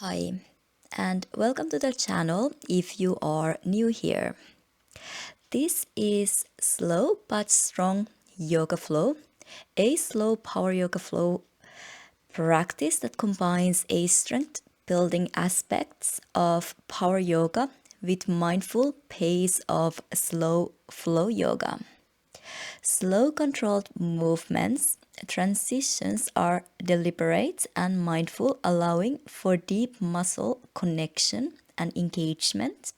Hi, and welcome to the channel if you are new here. This is Slow but Strong Yoga Flow, a slow power yoga flow practice that combines a strength building aspects of power yoga with mindful pace of slow flow yoga. Slow controlled movements, transitions are deliberate and mindful, allowing for deep muscle connection and engagement,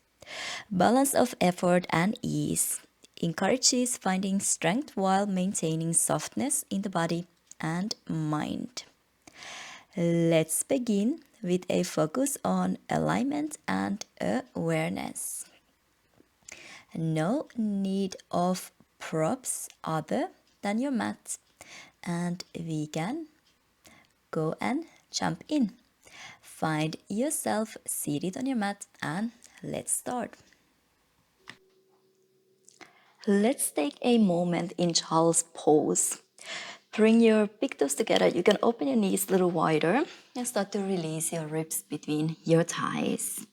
balance of effort and ease. Encourages finding strength while maintaining softness in the body and mind. Let's begin with a focus on alignment and awareness. No need of props other than your mat, and we can go and jump in. Find yourself seated on your mat and let's start. Let's take a moment in child's pose. Bring your big toes together. You can open your knees a little wider and start to release your ribs between your thighs.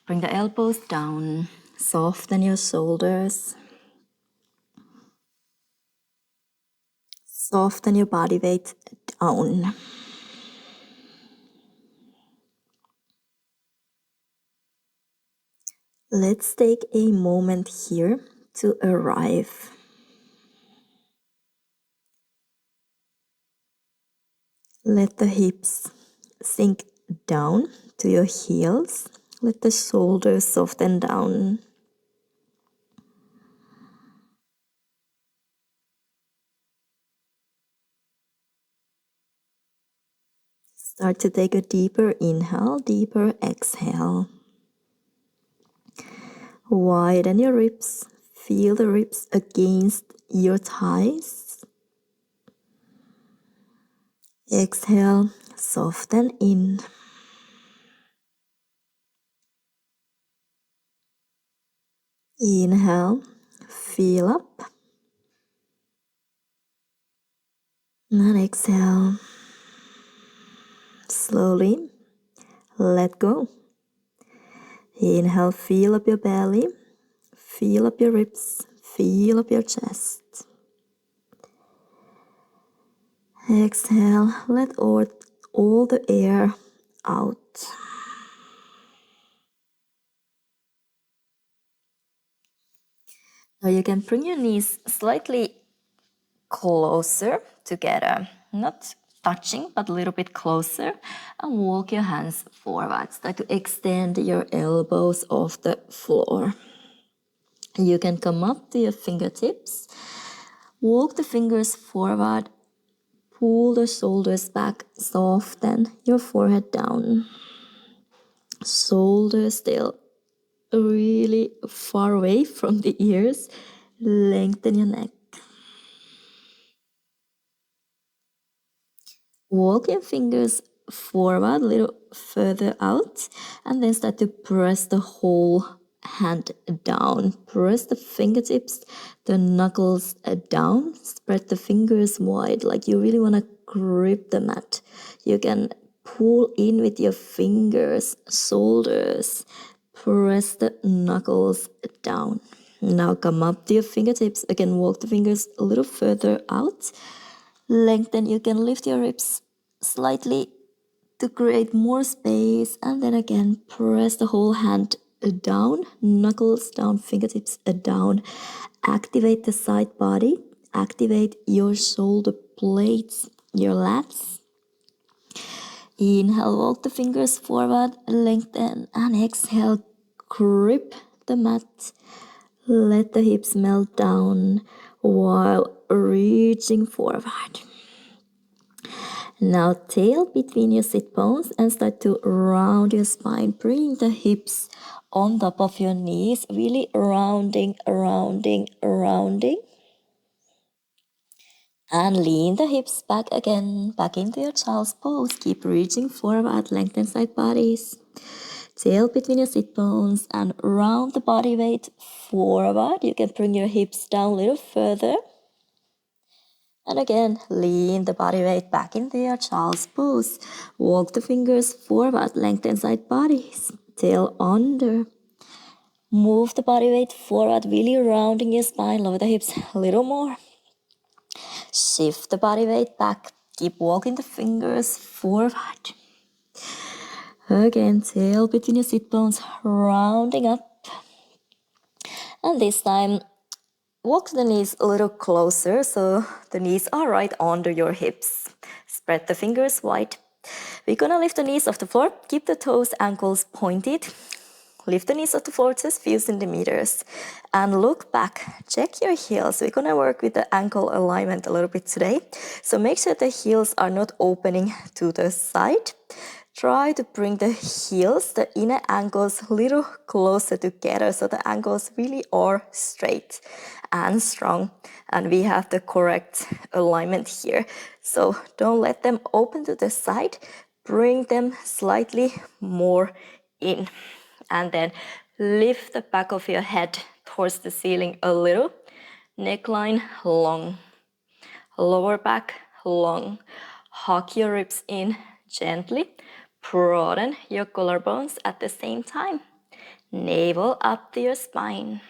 Bring the elbows down, soften your shoulders. Soften your body weight down. Let's take a moment here to arrive. Let the hips sink down to your heels. Let the shoulders soften down. Start to take a deeper inhale, deeper exhale. Widen your ribs. Feel the ribs against your thighs. Exhale, soften in. Inhale, feel up. And exhale. Slowly let go. Inhale, feel up your belly. Feel up your ribs. Feel up your chest. Exhale, let all the air out. Now you can bring your knees slightly closer together, not touching, but a little bit closer, and walk your hands forward. Start to extend your elbows off the floor. You can come up to your fingertips, walk the fingers forward, pull the shoulders back, soften your forehead down. Shoulders still really far away from the ears. Lengthen your neck. Walk your fingers forward a little further out and then start to press the whole hand down. Press the fingertips, the knuckles down. Spread the fingers wide like you really want to grip the mat. You can pull in with your fingers, shoulders. Press the knuckles down. Now come up to your fingertips. Again, walk the fingers a little further out. Lengthen, you can lift your ribs slightly to create more space, and then again press the whole hand down, knuckles down, fingertips down. Activate the side body, activate your shoulder blades, your lats. Inhale, walk the fingers forward, lengthen, and exhale, grip the mat. Let the hips melt down while reaching forward. Now tail between your sit bones and start to round your spine. Bring the hips on top of your knees, really rounding. And lean the hips back again, back into your child's pose. Keep reaching forward, lengthen side bodies. Tail between your sit bones and round the body weight forward. You can bring your hips down a little further. And again, lean the body weight back into your child's pose. Walk the fingers forward, lengthen side bodies. Tail under. Move the body weight forward, really rounding your spine. Lower the hips a little more. Shift the body weight back. Keep walking the fingers forward. Again, tail between your sit bones, rounding up. And this time, walk the knees a little closer so the knees are right under your hips. Spread the fingers wide. We're gonna lift the knees off the floor. Keep the toes, ankles pointed. Lift the knees off the floor just a few centimeters. And look back. Check your heels. We're gonna work with the ankle alignment a little bit today. So make sure the heels are not opening to the side. Try to bring the heels, the inner ankles, a little closer together so the ankles really are straight and strong. And we have the correct alignment here. So don't let them open to the side. Bring them slightly more in. And then lift the back of your head towards the ceiling a little. Neckline long. Lower back long. Hug your ribs in gently. Broaden your collarbones at the same time. Navel up to your spine.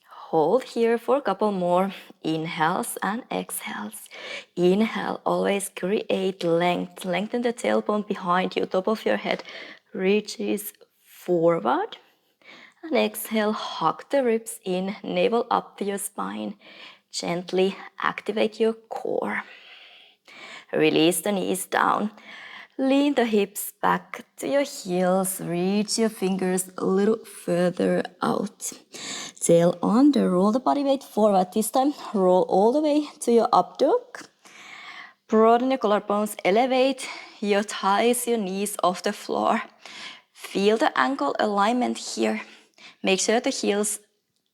Hold here for a couple more inhales and exhales. Inhale, always create length. Lengthen the tailbone behind you, top of your head reaches forward. And exhale, hug the ribs in, navel up to your spine. Gently activate your core. Release the knees down. Lean the hips back to your heels. Reach your fingers a little further out. Tail under. Roll the body weight forward. This time, roll all the way to your up dog. Broaden your collarbones. Elevate your thighs, your knees off the floor. Feel the ankle alignment here. Make sure the heels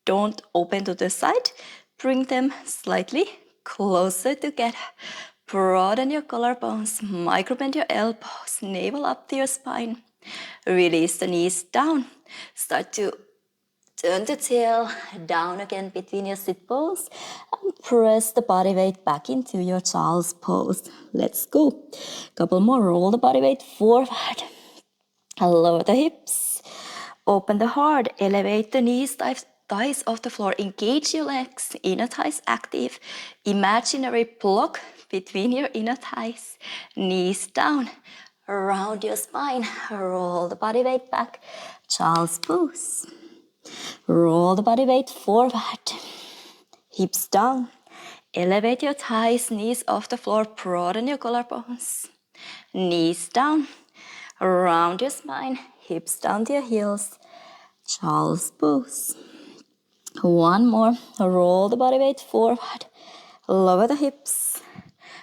don't open to the side. Bring them slightly closer together. Broaden your collarbones, microbend your elbows, navel up to your spine. Release the knees down. Start to turn the tail down again between your sit bones and press the body weight back into your child's pose. Let's go. Couple more. Roll the body weight forward. Lower the hips. Open the heart. Elevate the knees, thighs off the floor. Engage your legs. Inner thighs active. Imaginary block between your inner thighs. Knees down. Round your spine. Roll the body weight back. Child's pose. Roll the body weight forward. Hips down. Elevate your thighs, knees off the floor. Broaden your collarbones. Knees down. Round your spine. Hips down to your heels. Child's pose. One more. Roll the body weight forward. Lower the hips.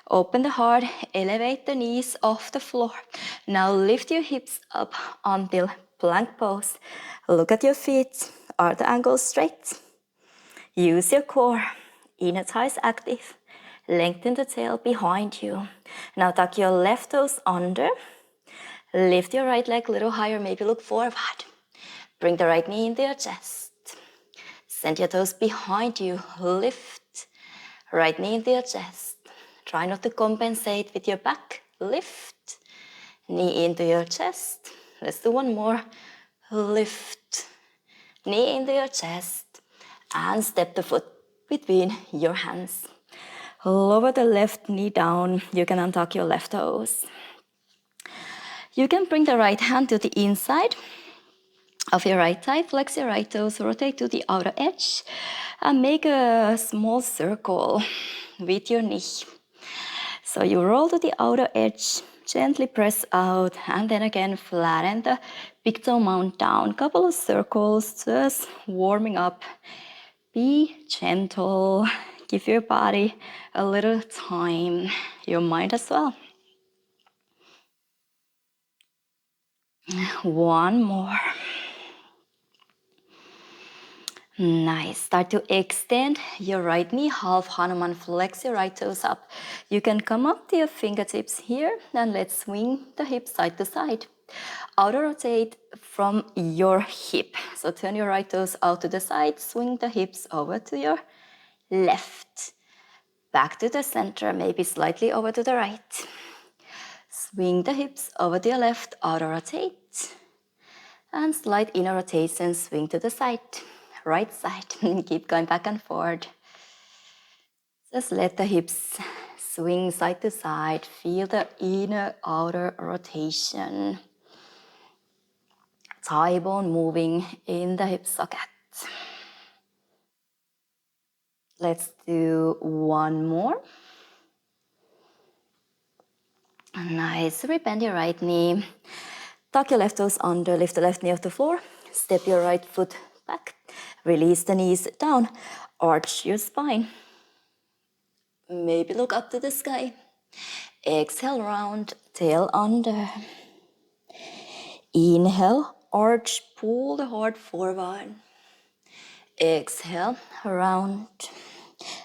Open the heart. Elevate the knees off the floor. Now lift your hips up until plank pose. Look at your feet. Are the ankles straight? Use your core. Inner thighs active. Lengthen the tail behind you. Now tuck your left toes under. Lift your right leg a little higher. Maybe look forward. Bring the right knee into your chest. Send your toes behind you. Lift. Right knee into your chest. Try not to compensate with your back. Lift. Knee into your chest. Let's do one more. Lift. Knee into your chest. And step the foot between your hands. Lower the left knee down. You can untuck your left toes. You can bring the right hand to the inside of your right thigh. Flex your right toes. Rotate to the outer edge. And make a small circle with your knee. So you roll to the outer edge. Gently press out. And then again flatten the big toe mound down. Couple of circles. Just warming up. Be gentle. Give your body a little time. Your mind as well. One more. Nice. Start to extend your right knee, half Hanuman. Flex your right toes up. You can come up to your fingertips here and let's swing the hips side to side. Outer rotate from your hip. So turn your right toes out to the side, swing the hips over to your left. Back to the center, maybe slightly over to the right. Swing the hips over to your left, outer rotate. And slight inner rotation, swing to the side, right side. Keep going back and forth. Just let the hips swing side to side. Feel the inner outer rotation. Thigh bone moving in the hip socket. Let's do one more. Nice. Bend your right knee. Tuck your left toes under. Lift the left knee off the floor. Step your right foot back. Release the knees down. Arch your spine. Maybe look up to the sky. Exhale, round, tail under. Inhale, arch, pull the heart forward. Exhale, round.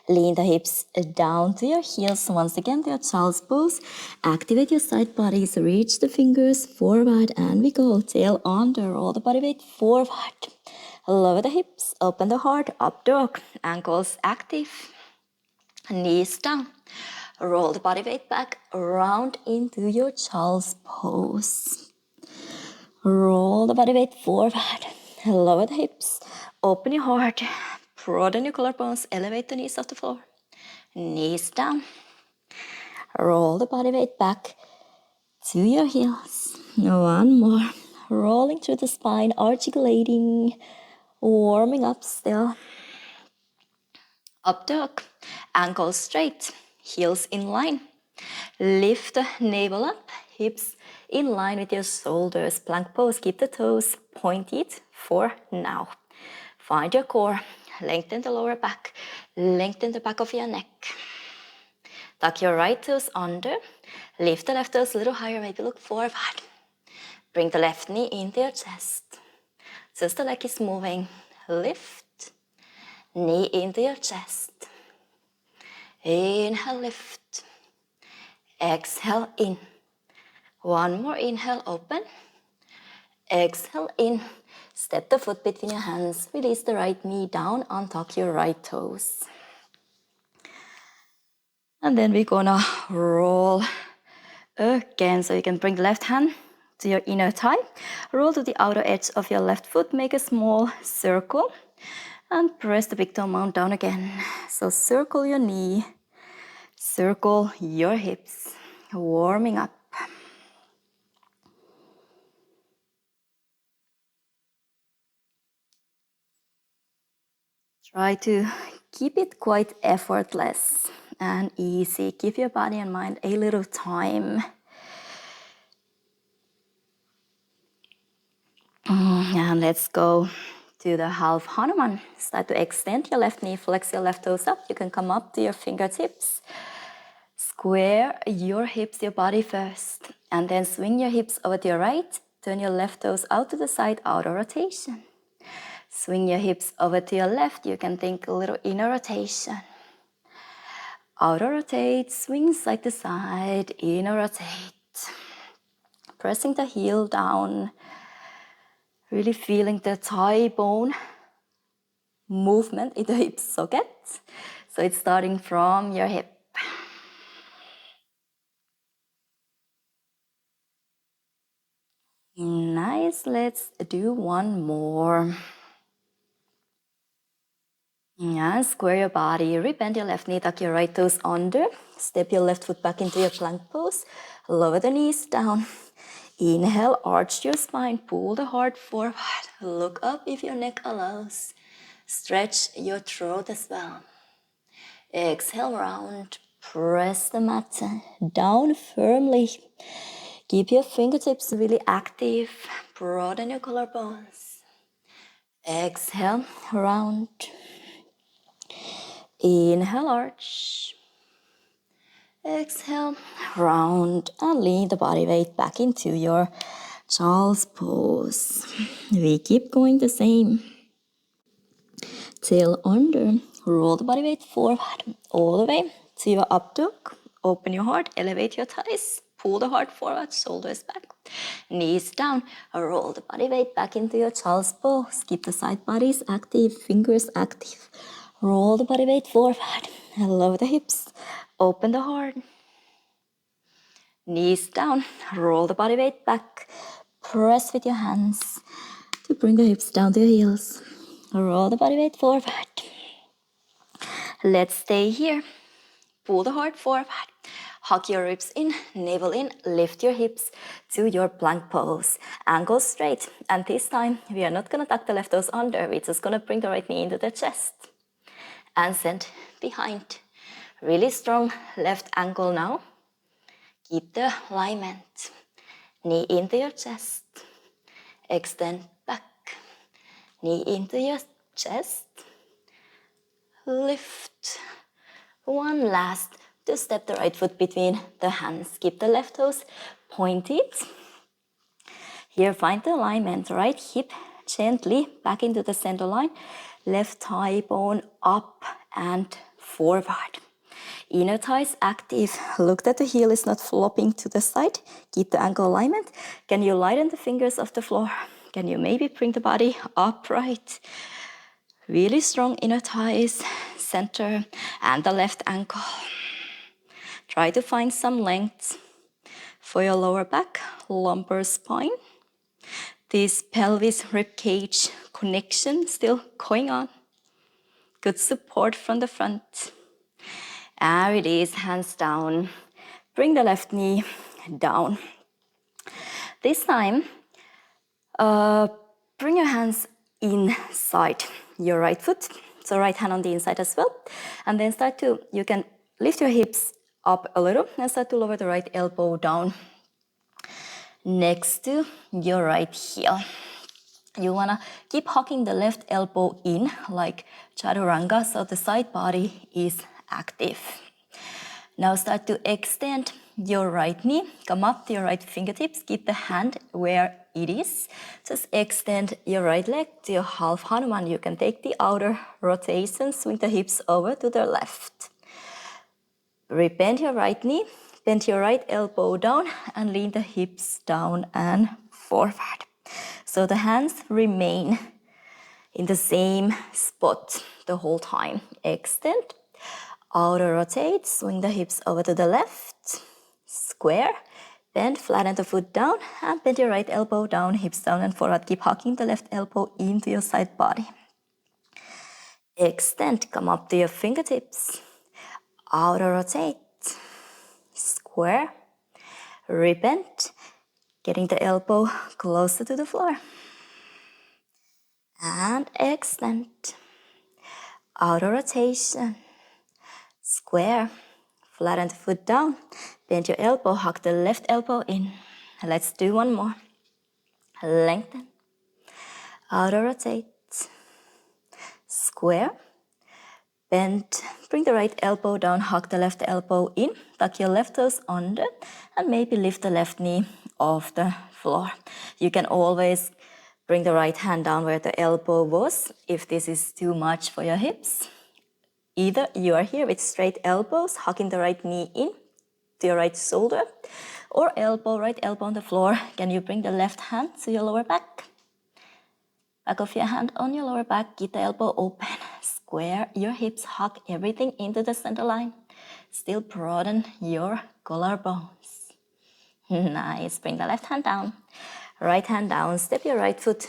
Lean the hips down to your heels. Once again, to your child's pose. Activate your side bodies. Reach the fingers forward and we go. Tail under, roll the body weight forward. Lower the hips, open the heart, up dog. Ankles active. Knees down. Roll the body weight back, round into your child's pose. Roll the body weight forward. Lower the hips. Open your heart. Broaden your collarbones. Elevate the knees off the floor. Knees down. Roll the body weight back to your heels. One more. Rolling through the spine, articulating, warming up still. Up dog. Ankles straight. Heels in line. Lift the navel up, hips in line with your shoulders. Plank pose, keep the toes pointed for now. Find your core, lengthen the lower back, lengthen the back of your neck. Tuck your right toes under, lift the left toes a little higher, maybe look forward. Bring the left knee into your chest. Just the leg is moving. Lift, knee into your chest. Inhale, lift. Exhale, in. One more inhale, open. Exhale, in. Step the foot between your hands. Release the right knee down, untuck your right toes. And then we're gonna roll again. So you can bring the left hand to your inner thigh. Roll to the outer edge of your left foot. Make a small circle. And press the big toe mound down again. So circle your knee. Circle your hips. Warming up. Try to keep it quite effortless and easy. Give your body and mind a little time. And let's go to the half Hanuman. Start to extend your left knee, flex your left toes up. You can come up to your fingertips. Square your hips, your body first. And then swing your hips over to your right. Turn your left toes out to the side, outer rotation. Swing your hips over to your left. You can think a little inner rotation. Outer rotate, swing side to side, inner rotate. Pressing the heel down. Really feeling the thigh bone movement in the hip socket. So it's starting from your hip. Nice, let's do one more. Yeah, square your body, rebend your left knee, tuck your right toes under. Step your left foot back into your plank pose. Lower the knees down. Inhale, arch your spine, pull the heart forward. Look up if your neck allows. Stretch your throat as well. Exhale, round. Press the mat down firmly. Keep your fingertips really active. Broaden your collarbones. Exhale, round. Inhale, arch. Exhale, round. And lean the body weight back into your child's pose. We keep going the same. Tail under. Roll the body weight forward all the way to your up dog. Open your heart, elevate your thighs. Pull the heart forward, shoulders back. Knees down. Roll the body weight back into your child's pose. Keep the side bodies active, fingers active. Roll the body weight forward. Lower the hips. Open the heart. Knees down. Roll the body weight back. Press with your hands to bring the hips down to your heels. Roll the body weight forward. Let's stay here. Pull the heart forward. Hug your ribs in, navel in, lift your hips to your plank pose. Ankles straight. And this time, we are not going to tuck the left toes under. We're just going to bring the right knee into the chest. And send behind. Really strong left ankle now. Keep the alignment. Knee into your chest. Extend back. Knee into your chest. Lift. One last. To step the right foot between the hands. Keep the left toes pointed. Here, find the alignment. Right hip gently back into the center line. Left thigh bone up and forward. Inner thighs active. Look that the heel is not flopping to the side. Keep the ankle alignment. Can you lighten the fingers off the floor? Can you maybe bring the body upright? Really strong inner thighs, center, and the left ankle. Try to find some length for your lower back, lumbar spine. This pelvis rib cage connection still going on. Good support from the front. And release, hands down. Bring the left knee down. This time, bring your hands inside your right foot. So right hand on the inside as well. And then you can lift your hips up a little and start to lower the right elbow down next to your right heel. You wanna keep hugging the left elbow in like chaturanga, so the side body is active. Now start to extend your right knee. Come up to your right fingertips. Keep the hand where it is. Just extend your right leg to your half Hanuman. You can take the outer rotation. Swing the hips over to the left. Rebend your right knee. Bend your right elbow down and lean the hips down and forward. So the hands remain in the same spot the whole time. Extend. Outer rotate, swing the hips over to the left, square, bend, flatten the foot down, and bend your right elbow down, hips down and forward. Keep hugging the left elbow into your side body. Extend, come up to your fingertips. Outer rotate, square, rebend, getting the elbow closer to the floor. And extend. Outer rotation. Square, flatten the foot down, bend your elbow, hug the left elbow in. Let's do one more. Lengthen, outer rotate, square, bend, bring the right elbow down, hug the left elbow in, tuck your left toes under, and maybe lift the left knee off the floor. You can always bring the right hand down where the elbow was if this is too much for your hips. Either you are here with straight elbows, hugging the right knee in to your right shoulder, or right elbow on the floor. Can you bring the left hand to your lower back? Back of your hand on your lower back, keep the elbow open. Square your hips, hug everything into the center line. Still broaden your collarbones. Nice, bring the left hand down. Right hand down, step your right foot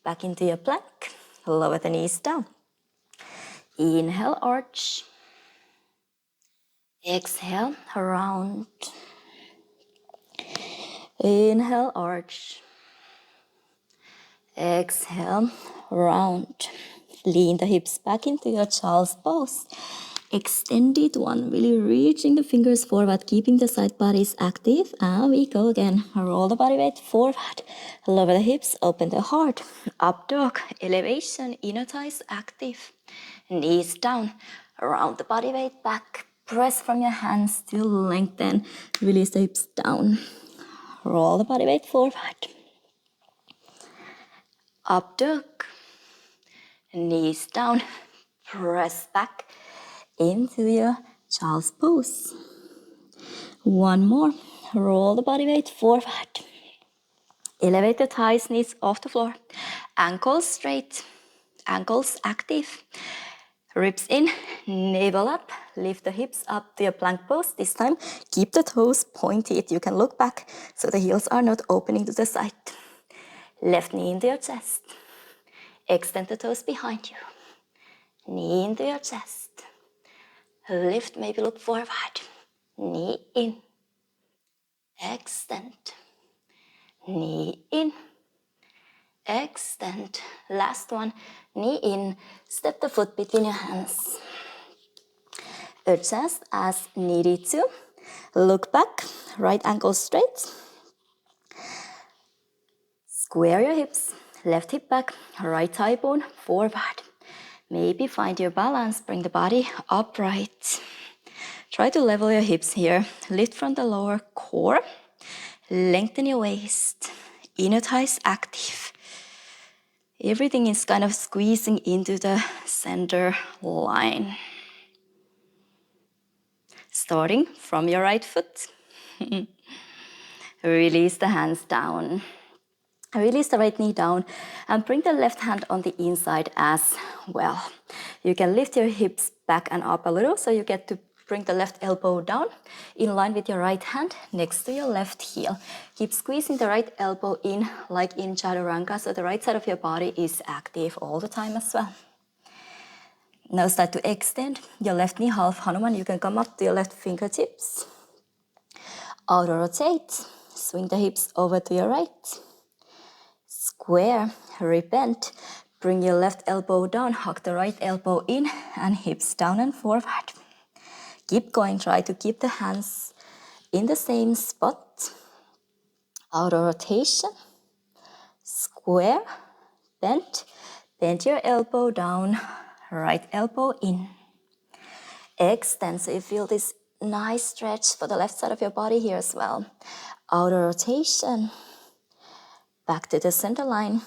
back into your plank. Lower the knees down. Inhale, arch. Exhale, round. Inhale, arch. Exhale, round. Lean the hips back into your child's pose. Extended one, really reaching the fingers forward, keeping the side bodies active. And we go again. Roll the body weight forward. Lower the hips, open the heart. Up dog, elevation, inner thighs active. Knees down, round the body weight back. Press from your hands to lengthen. Release the hips down. Roll the body weight forward. Up dog. Knees down. Press back into your child's pose. One more. Roll the body weight forward. Elevate the thighs, knees off the floor. Ankles straight. Ankles active. Ribs in, navel up, lift the hips up to your plank pose. This time, keep the toes pointed. You can look back so the heels are not opening to the side. Left knee into your chest. Extend the toes behind you. Knee into your chest. Lift, maybe look forward. Knee in. Extend. Knee in. Extend. Last one. Knee in. Step the foot between your hands. Adjust as needed to. Look back. Right ankle straight. Square your hips. Left hip back. Right thigh bone forward. Maybe find your balance. Bring the body upright. Try to level your hips here. Lift from the lower core. Lengthen your waist. Inner thighs active. Everything is kind of squeezing into the center line. Starting from your right foot. Release the hands down. Release the right knee down and bring the left hand on the inside as well. You can lift your hips back and up a little so you get to bring the left elbow down in line with your right hand next to your left heel. Keep squeezing the right elbow in like in Chaturanga so the right side of your body is active all the time as well. Now start to extend your left knee, half Hanuman. You can come up to your left fingertips. Auto rotate. Swing the hips over to your right. Square, repent. Bring your left elbow down, hug the right elbow in and hips down and forward. Keep going, try to keep the hands in the same spot. Auto rotation. Square, bend. Bend your elbow down, right elbow in. Extend, so you feel this nice stretch for the left side of your body here as well. Auto rotation. Back to the center line.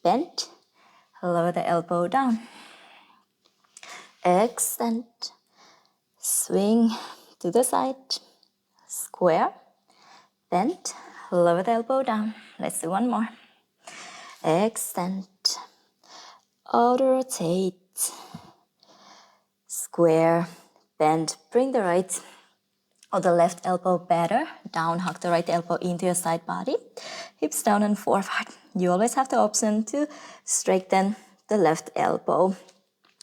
Bend. Lower the elbow down. Extend. Swing to the side. Square. Bend. Lower the elbow down. Let's do one more. Extend. Auto rotate. Square. Bend. Bring the right or the left elbow better down. Hug the right elbow into your side body. Hips down and forward. You always have the option to straighten the left elbow.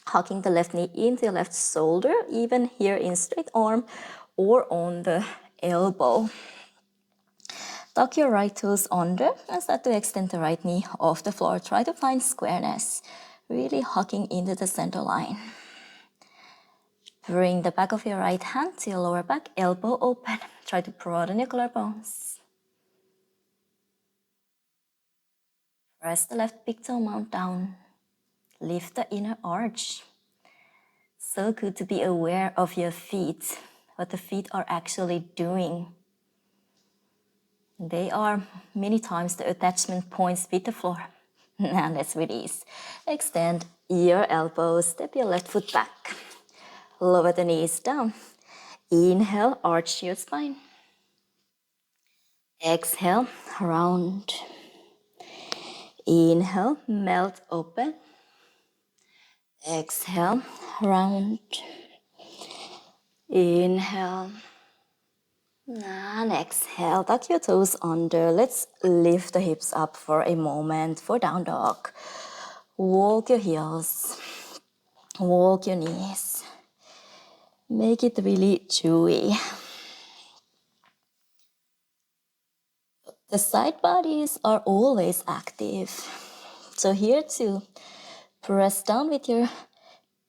Hugging the left knee into your left shoulder, even here in straight arm or on the elbow. Tuck your right toes under and start to extend the right knee off the floor. Try to find squareness, really hugging into the center line. Bring the back of your right hand to your lower back, elbow open. Try to broaden your collarbones. Press the left big toe mount down. Lift the inner arch. So good to be aware of your feet, what the feet are actually doing. They are many times the attachment points with the floor. Now let's release. Extend your elbows, step your left foot back. Lower the knees down. Inhale, arch your spine. Exhale, round. Inhale, melt open. Exhale, round. Inhale. And exhale, tuck your toes under. Let's lift the hips up for a moment for down dog. Walk your heels. Walk your knees. Make it really chewy. The side bodies are always active. So here too, press down with your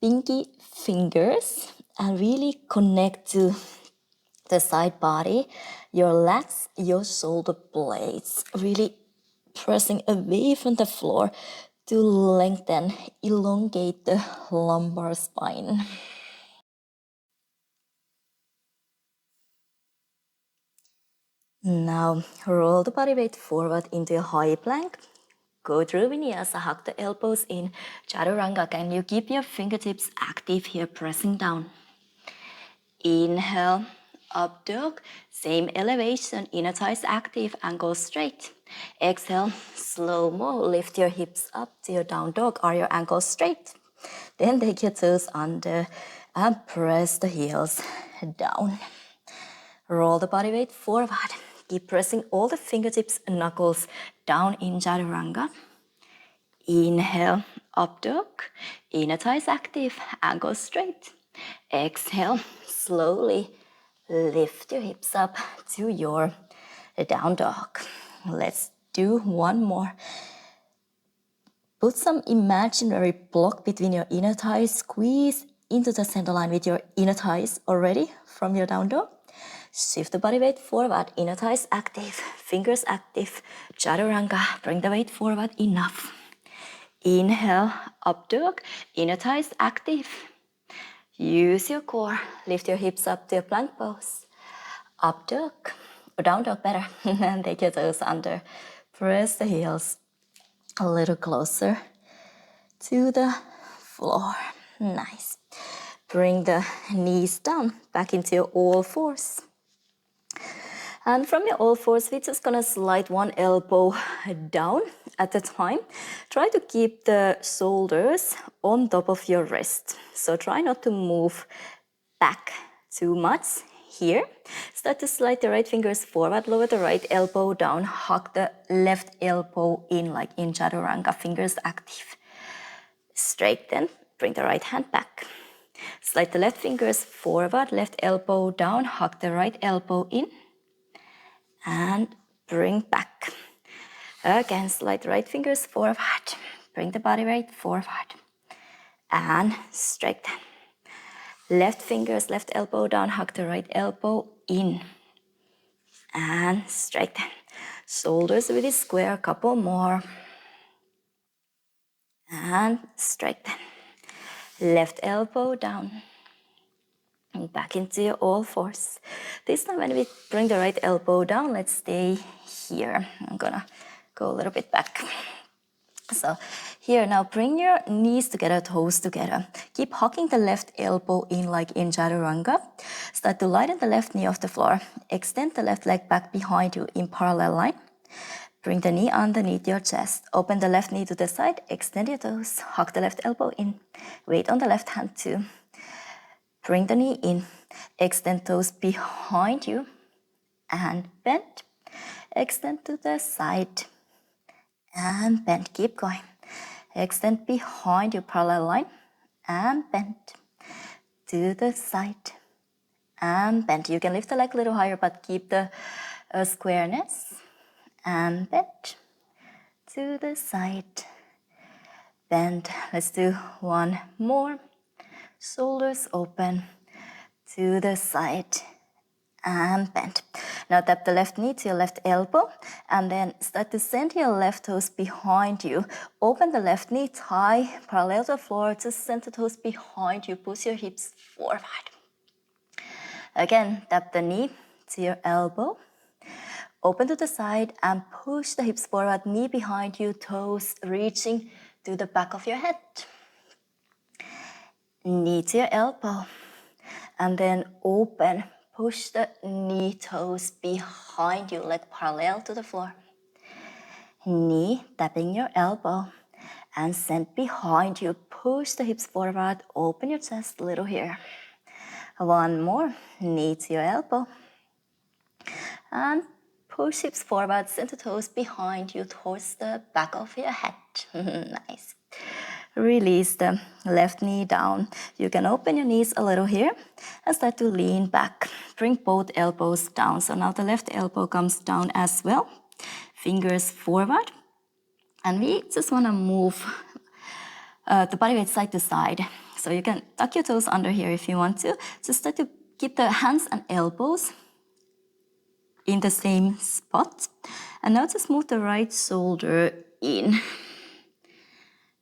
pinky fingers and really connect to the side body, your legs, your shoulder blades, really pressing away from the floor to lengthen, elongate the lumbar spine. Now roll the body weight forward into a high plank. Go through vinyasa, hug the elbows in. Chaturanga, can you keep your fingertips active here, pressing down? Inhale, up dog. Same elevation, inner thighs active, ankle straight. Exhale, slow-mo, lift your hips up to your down dog. Are your ankles straight? Then take your toes under and press the heels down. Roll the body weight forward. Keep pressing all the fingertips and knuckles down in Chaturanga. Inhale, up dog. Inner thighs active and go straight. Exhale, slowly lift your hips up to your down dog. Let's do one more. Put some imaginary block between your inner thighs. Squeeze into the center line with your inner thighs already from your down dog. Shift the body weight forward. Inner thighs active. Fingers active. Chaturanga. Bring the weight forward enough. Inhale, up dog. Inner thighs active. Use your core. Lift your hips up to a plank pose. Up dog. Or down dog better. And take your toes under. Press the heels a little closer to the floor. Nice. Bring the knees down, back into your all fours. And from your all fours, we're just gonna slide one elbow down at a time. Try to keep the shoulders on top of your wrist. So try not to move back too much here. Start to slide the right fingers forward, lower the right elbow down, hug the left elbow in like in Chaturanga, fingers active. Straighten, bring the right hand back. Slide the left fingers forward, left elbow down, hug the right elbow in. And bring back. Again, slide the right fingers forward. Bring the body weight forward. And straighten. Left fingers, left elbow down, hug the right elbow in. And straighten. Shoulders really square, a couple more. And straighten. Left elbow down. And back into your all fours. This time when we bring the right elbow down, let's stay here. I'm gonna go a little bit back. So here, now bring your knees together, toes together. Keep hugging the left elbow in like in Chaturanga. Start to lighten the left knee off the floor. Extend the left leg back behind you in parallel line. Bring the knee underneath your chest. Open the left knee to the side. Extend your toes. Hug the left elbow in. Weight on the left hand too. Bring the knee in. Extend toes behind you. And bend. Extend to the side. And bend. Keep going. Extend behind your parallel line. And bend. To the side. And bend. You can lift the leg a little higher, but keep the squareness. And bend. To the side. Bend. Let's do one more. Shoulders open. To the side. And bend. Now tap the left knee to your left elbow and then start to send your left toes behind you. Open the left knee, tie parallel to the floor, just send the toes behind you, push your hips forward. Again, tap the knee to your elbow. Open to the side and push the hips forward, knee behind you, toes reaching to the back of your head. Knee to your elbow and then open. Push the knee toes behind you, leg parallel to the floor. Knee tapping your elbow and send behind you. Push the hips forward, open your chest a little here. One more, knee to your elbow. And push hips forward, send the toes behind you towards the back of your head. Nice. Release the left knee down. You can open your knees a little here and start to lean back. Bring both elbows down. So now the left elbow comes down as well. Fingers forward. And we just want to move the body weight side to side. So you can tuck your toes under here if you want to. Just start to keep the hands and elbows in the same spot. And now just move the right shoulder in.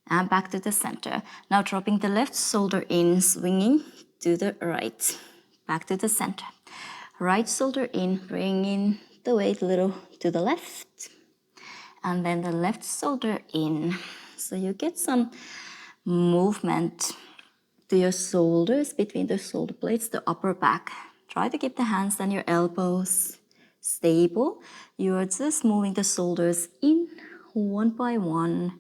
And back to the center. Now dropping the left shoulder in, swinging to the right. Back to the center. Right shoulder in, bringing the weight a little to the left. And then the left shoulder in. So you get some movement to your shoulders, between the shoulder blades, the upper back. Try to keep the hands and your elbows stable. You're just moving the shoulders in one by one.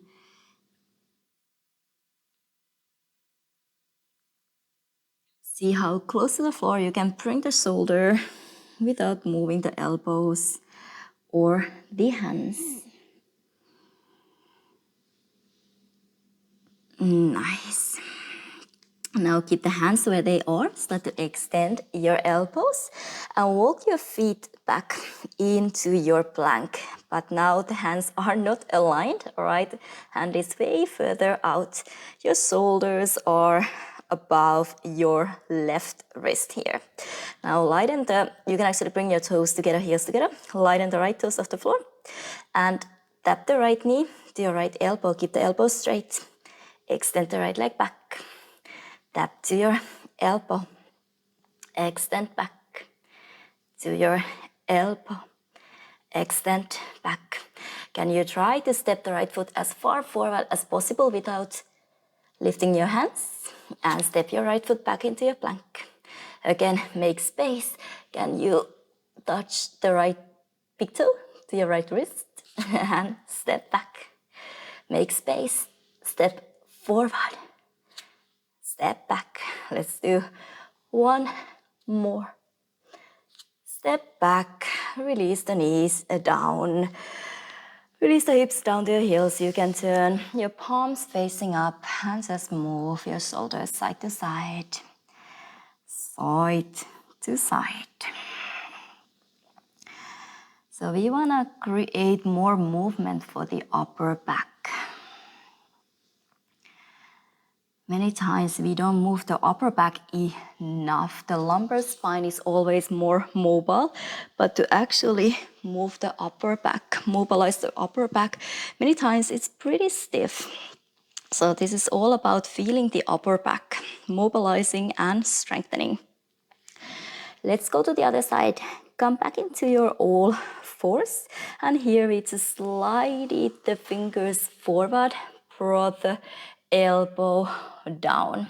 See how close to the floor you can bring the shoulder without moving the elbows or the hands. Nice. Now keep the hands where they are. Start to extend your elbows and walk your feet back into your plank. But now the hands are not aligned, all right? Hand is way further out. Your shoulders are above your left wrist here. Now you can actually bring your toes together, heels together. Lighten the right toes off the floor. And tap the right knee to your right elbow. Keep the elbow straight. Extend the right leg back. Tap to your elbow. Extend back to your elbow. Extend back. Can you try to step the right foot as far forward as possible without lifting your hands? And step your right foot back into your plank. Again, make space. Can you touch the right big toe to your right wrist? And step back. Make space. Step forward. Step back. Let's do one more. Step back. Release the knees down. Release the hips down to your heels. You can turn your palms facing up and just move your shoulders side to side. Side to side. So we want to create more movement for the upper back. Many times we don't move the upper back enough. The lumbar spine is always more mobile, but to actually move the upper back, mobilize the upper back, many times it's pretty stiff. So this is all about feeling the upper back, mobilizing and strengthening. Let's go to the other side. Come back into your all fours, and here we just slide the fingers forward, brought the elbow down,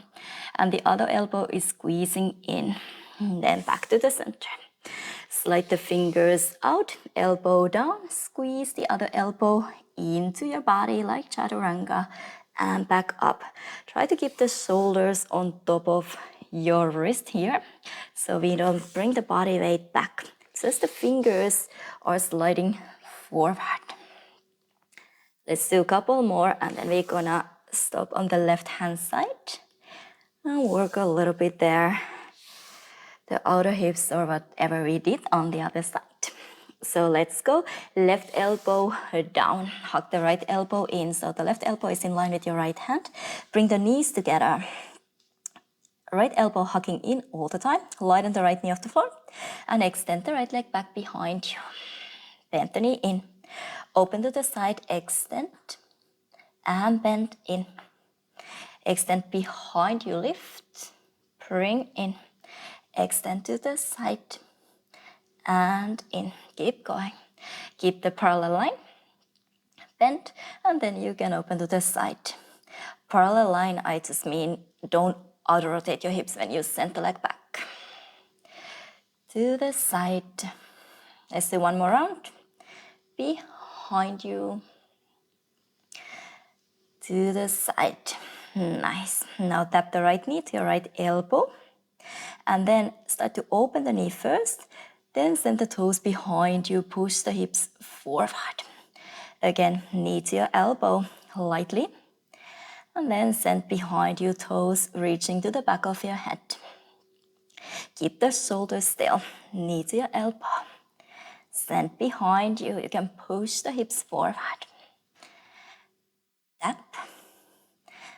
and the other elbow is squeezing in. Then back to the center. Slide the fingers out, elbow down, squeeze the other elbow into your body like chaturanga, and back up. Try to keep the shoulders on top of your wrist here, so we don't bring the body weight back. Just the fingers are sliding forward. Let's do a couple more, and then we're gonna stop on the left hand side and work a little bit there, the outer hips or whatever we did on the other side. So let's go. Left elbow down. Hug the right elbow in. So the left elbow is in line with your right hand. Bring the knees together. Right elbow hugging in all the time. Lighten the right knee off the floor. And extend the right leg back behind you. Bend the knee in. Open to the side. Extend. And bend in. Extend behind you. Lift. Bring in. Extend to the side. And in. Keep going. Keep the parallel line. Bend, and then you can open to the side. Parallel line, I just mean don't auto rotate your hips when you send the leg back. To the side. Let's do one more round. Behind you. To the side. Nice. Now tap the right knee to your right elbow. And then start to open the knee first. Then send the toes behind you. Push the hips forward. Again, knee to your elbow lightly. And then send behind you, toes reaching to the back of your head. Keep the shoulders still. Knee to your elbow. Send behind you. You can push the hips forward. Tap.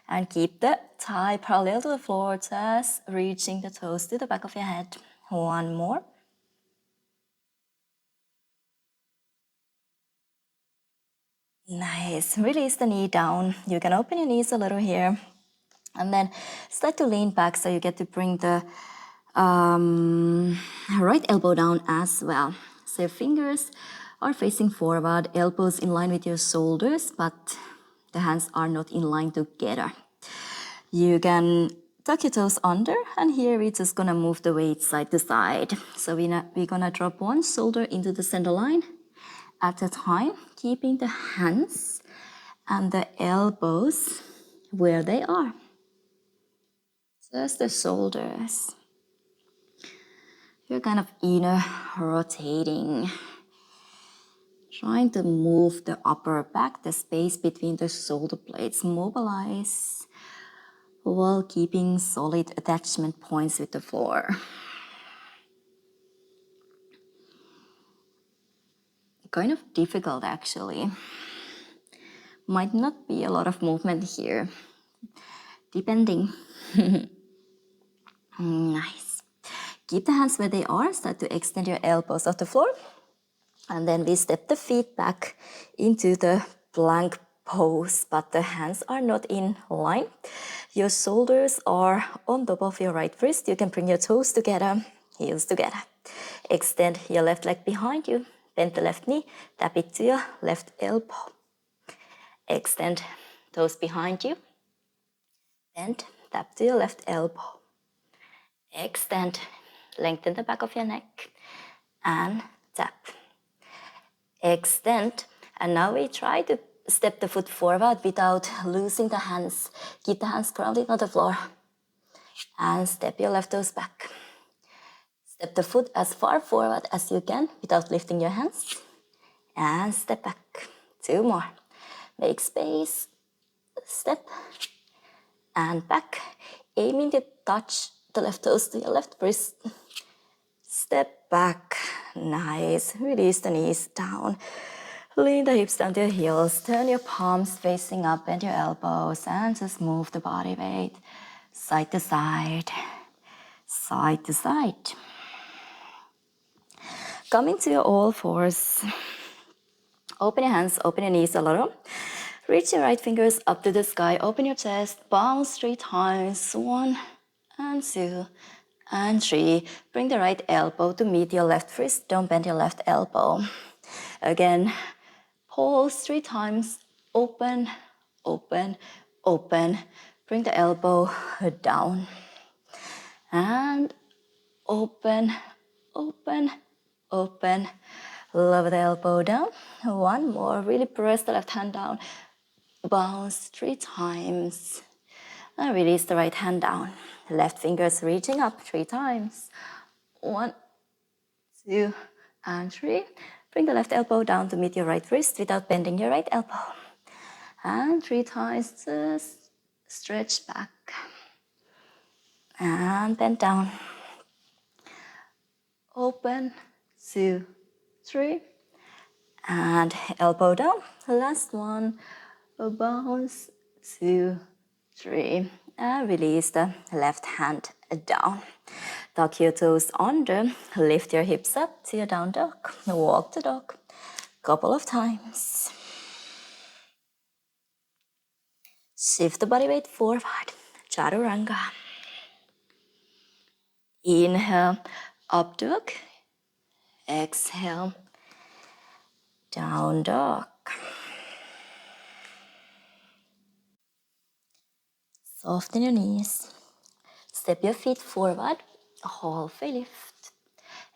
And keep the thigh parallel to the floor, just reaching the toes to the back of your head. One more. Nice. Release the knee down. You can open your knees a little here. And then start to lean back so you get to bring the right elbow down as well. So your fingers are facing forward, elbows in line with your shoulders, but the hands are not in line together. You can tuck your toes under, and here we're just gonna move the weight side to side. So we're gonna drop one shoulder into the center line at a time, keeping the hands and the elbows where they are. Just the shoulders. You're kind of inner rotating, trying to move the upper back, the space between the shoulder blades, mobilize while keeping solid attachment points with the floor. Kind of difficult actually. Might not be a lot of movement here, depending. Nice. Keep the hands where they are, start to extend your elbows off the floor. And then we step the feet back into the plank pose, but the hands are not in line. Your shoulders are on top of your right wrist. You can bring your toes together, heels together. Extend your left leg behind you. Bend the left knee, tap it to your left elbow. Extend toes behind you. Bend, tap to your left elbow. Extend, lengthen the back of your neck. And tap. Extend, and now we try to step the foot forward without losing the hands. Keep the hands grounded on the floor. And step your left toes back. Step the foot as far forward as you can without lifting your hands. And step back. 2 more. Make space. Step. And back. Aiming to touch the left toes to your left wrist. Step back. Nice. Release the knees down. Lean the hips down to your heels. Turn your palms facing up, bend your elbows, and just move the body weight side to side, side to side. Come into your all fours. Open your hands, open your knees a little. Reach your right fingers up to the sky. Open your chest, bounce 3 times. 1 and 2 and 3. Bring the right elbow to meet your left wrist. Don't bend your left elbow. Again, pulse 3 times. Open, open, open. Bring the elbow down. And open, open, open. Lower the elbow down. 1 more. Really press the left hand down. Bounce 3 times. And release the right hand down. Left fingers reaching up 3 times. 1, 2, and 3. Bring the left elbow down to meet your right wrist without bending your right elbow. And 3 times, just stretch back. And bend down. Open, 2, 3. And elbow down. Last one. Bounce, 2, 3. And release the left hand down. Tuck your toes under. Lift your hips up to your down dog. Walk the dog. Couple of times. Shift the body weight forward. Chaturanga. Inhale, up dog. Exhale, down dog. Soften your knees. Step your feet forward. Halfway lift.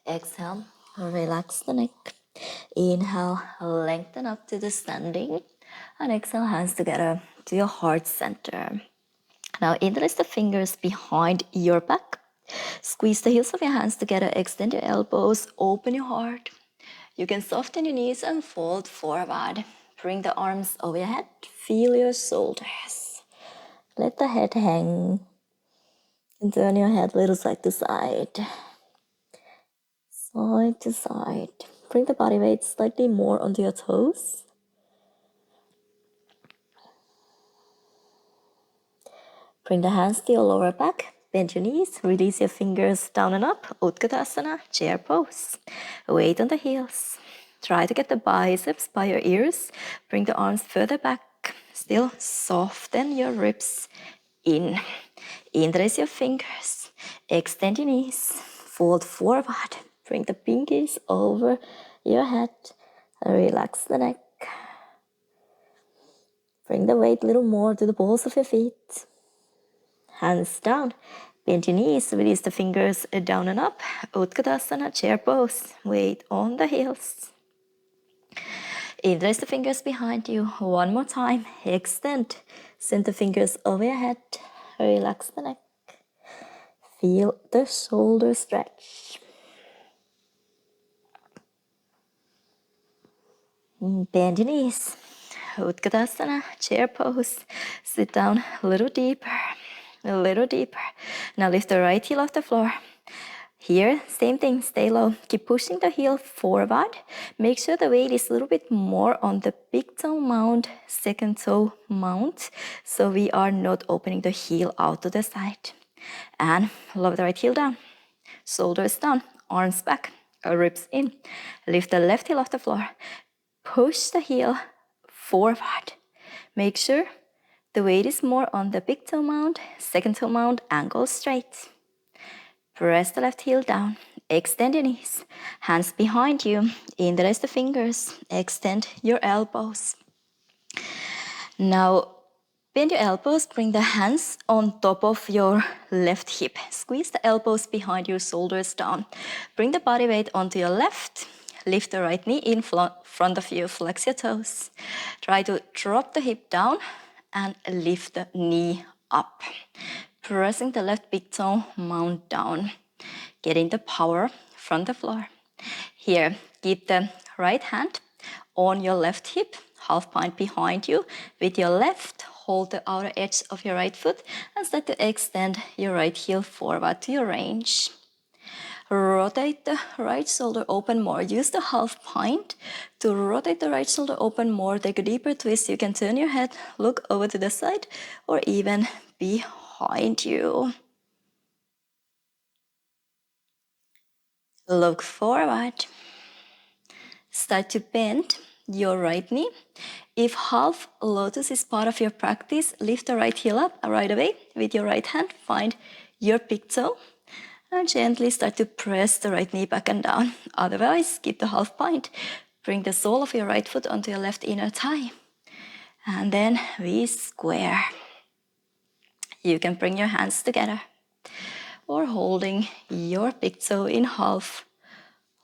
Exhale, relax the neck. Inhale, lengthen up to the standing. And exhale, hands together to your heart center. Now interlace the fingers behind your back. Squeeze the heels of your hands together. Extend your elbows. Open your heart. You can soften your knees and fold forward. Bring the arms over your head. Feel your shoulders. Let the head hang. And turn your head a little side to side. Side to side. Bring the body weight slightly more onto your toes. Bring the hands to your lower back. Bend your knees. Release your fingers down and up. Utkatasana, chair pose. Weight on the heels. Try to get the biceps by your ears. Bring the arms further back. Still soften your ribs in. Interlace your fingers. Extend your knees. Fold forward. Bring the pinkies over your head. Relax the neck. Bring the weight a little more to the balls of your feet. Hands down. Bend your knees. Release the fingers down and up. Utkatasana, chair pose. Weight on the heels. Interlace the fingers behind you. 1 more time. Extend. Send the fingers over your head. Relax the neck. Feel the shoulder stretch. Bend your knees. Utkatasana, chair pose. Sit down a little deeper, a little deeper. Now lift the right heel off the floor. Here, same thing, stay low. Keep pushing the heel forward. Make sure the weight is a little bit more on the big toe mount, second toe mount, so we are not opening the heel out to the side. And lower the right heel down. Shoulders down, arms back, ribs in. Lift the left heel off the floor. Push the heel forward. Make sure the weight is more on the big toe mount, second toe mount, ankle straight. Press the left heel down. Extend your knees. Hands behind you. Interlace the fingers. Extend your elbows. Now, bend your elbows. Bring the hands on top of your left hip. Squeeze the elbows behind your shoulders down. Bring the body weight onto your left. Lift the right knee in front of you. Flex your toes. Try to drop the hip down and lift the knee up. Pressing the left big toe mount down. Getting the power from the floor. Here, keep the right hand on your left hip, half point behind you. With your left, hold the outer edge of your right foot and start to extend your right heel forward to your range. Rotate the right shoulder open more. Use the half point to rotate the right shoulder open more. Take a deeper twist. You can turn your head, look over to the side, or even behind you. Look forward. Start to bend your right knee. If half lotus is part of your practice, lift the right heel up right away. With your right hand, find your big toe. And gently start to press the right knee back and down. Otherwise, keep the half point. Bring the sole of your right foot onto your left inner thigh. And then we square. You can bring your hands together. Or holding your big toe in half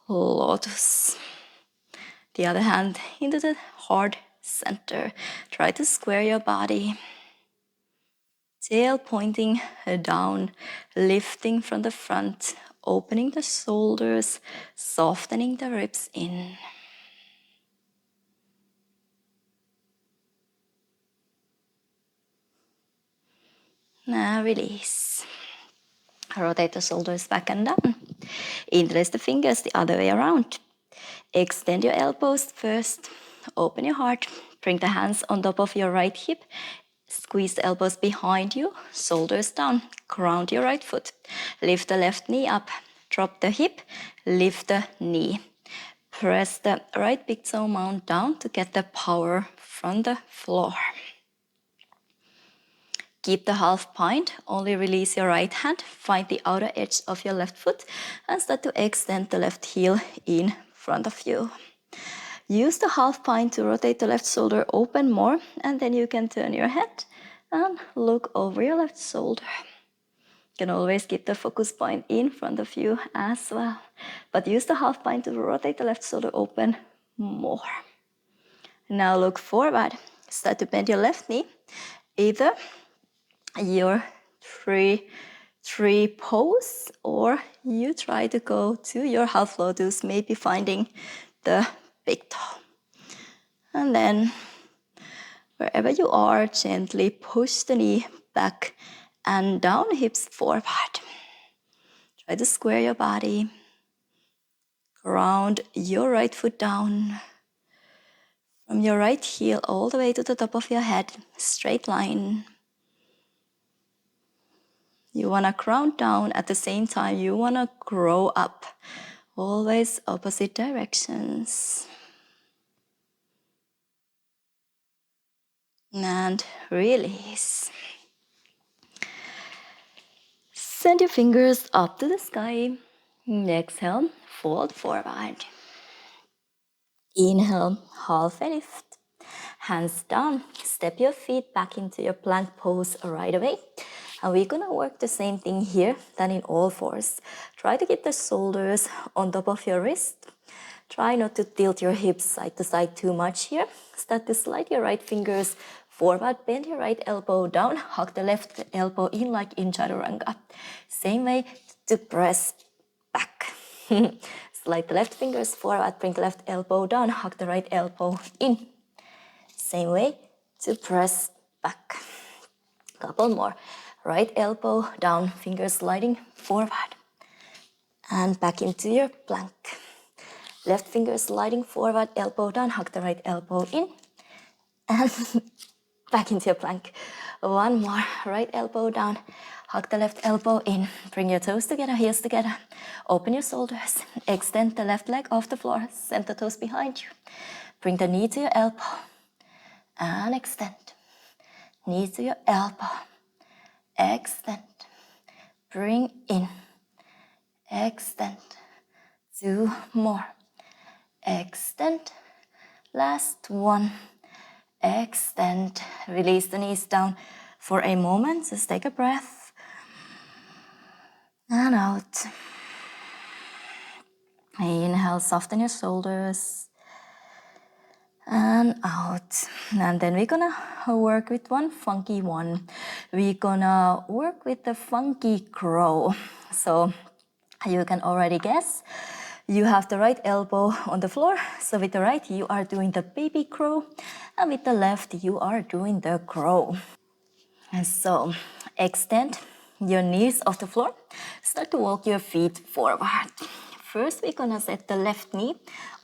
lotus. The other hand into the heart center. Try to square your body. Tail pointing down, lifting from the front, opening the shoulders, softening the ribs in. Now release. Rotate the shoulders back and down. Interlace the fingers the other way around. Extend your elbows first. Open your heart. Bring the hands on top of your right hip. Squeeze the elbows behind you, shoulders down. Ground your right foot. Lift the left knee up. Drop the hip. Lift the knee. Press the right big toe mount down to get the power from the floor. Keep the half point, only release your right hand, find the outer edge of your left foot and start to extend the left heel in front of you. Use the half point to rotate the left shoulder open more and then you can turn your head and look over your left shoulder. You can always keep the focus point in front of you as well, but use the half point to rotate the left shoulder open more. Now look forward, start to bend your left knee, either your tree pose or you try to go to your half lotus, maybe finding the big toe. And then wherever you are, gently push the knee back and down, hips forward. Try to square your body. Ground your right foot down. From your right heel all the way to the top of your head, straight line. You want to ground down at the same time. You want to grow up. Always opposite directions. And release. Send your fingers up to the sky. Exhale, fold forward. Inhale, half lift. Hands down, step your feet back into your plank pose right away. And we're gonna work the same thing here than in all fours. Try to keep the shoulders on top of your wrist. Try not to tilt your hips side to side too much here. Start to slide your right fingers forward, bend your right elbow down, hug the left elbow in like in chaturanga. Same way to press back. Slide the left fingers forward, bring the left elbow down, hug the right elbow in. Same way to press back. Couple more. Right elbow down, fingers sliding forward. And back into your plank. Left finger sliding forward, elbow down, hug the right elbow in. And back into your plank. One more. Right elbow down, hug the left elbow in. Bring your toes together, heels together. Open your shoulders. Extend the left leg off the floor. Send the toes behind you. Bring the knee to your elbow. And extend. Knee to your elbow. Extend. Bring in. Extend. 2 more. Extend. Last one. Extend. Release the knees down for a moment. Just take a breath. And out. Inhale, soften your shoulders. And out. And then we're gonna work with one funky one. We're gonna work with the funky crow. So you can already guess. You have the right elbow on the floor. So with the right, you are doing the baby crow. And with the left, you are doing the crow. And so extend your knees off the floor. Start to walk your feet forward. First, we're gonna set the left knee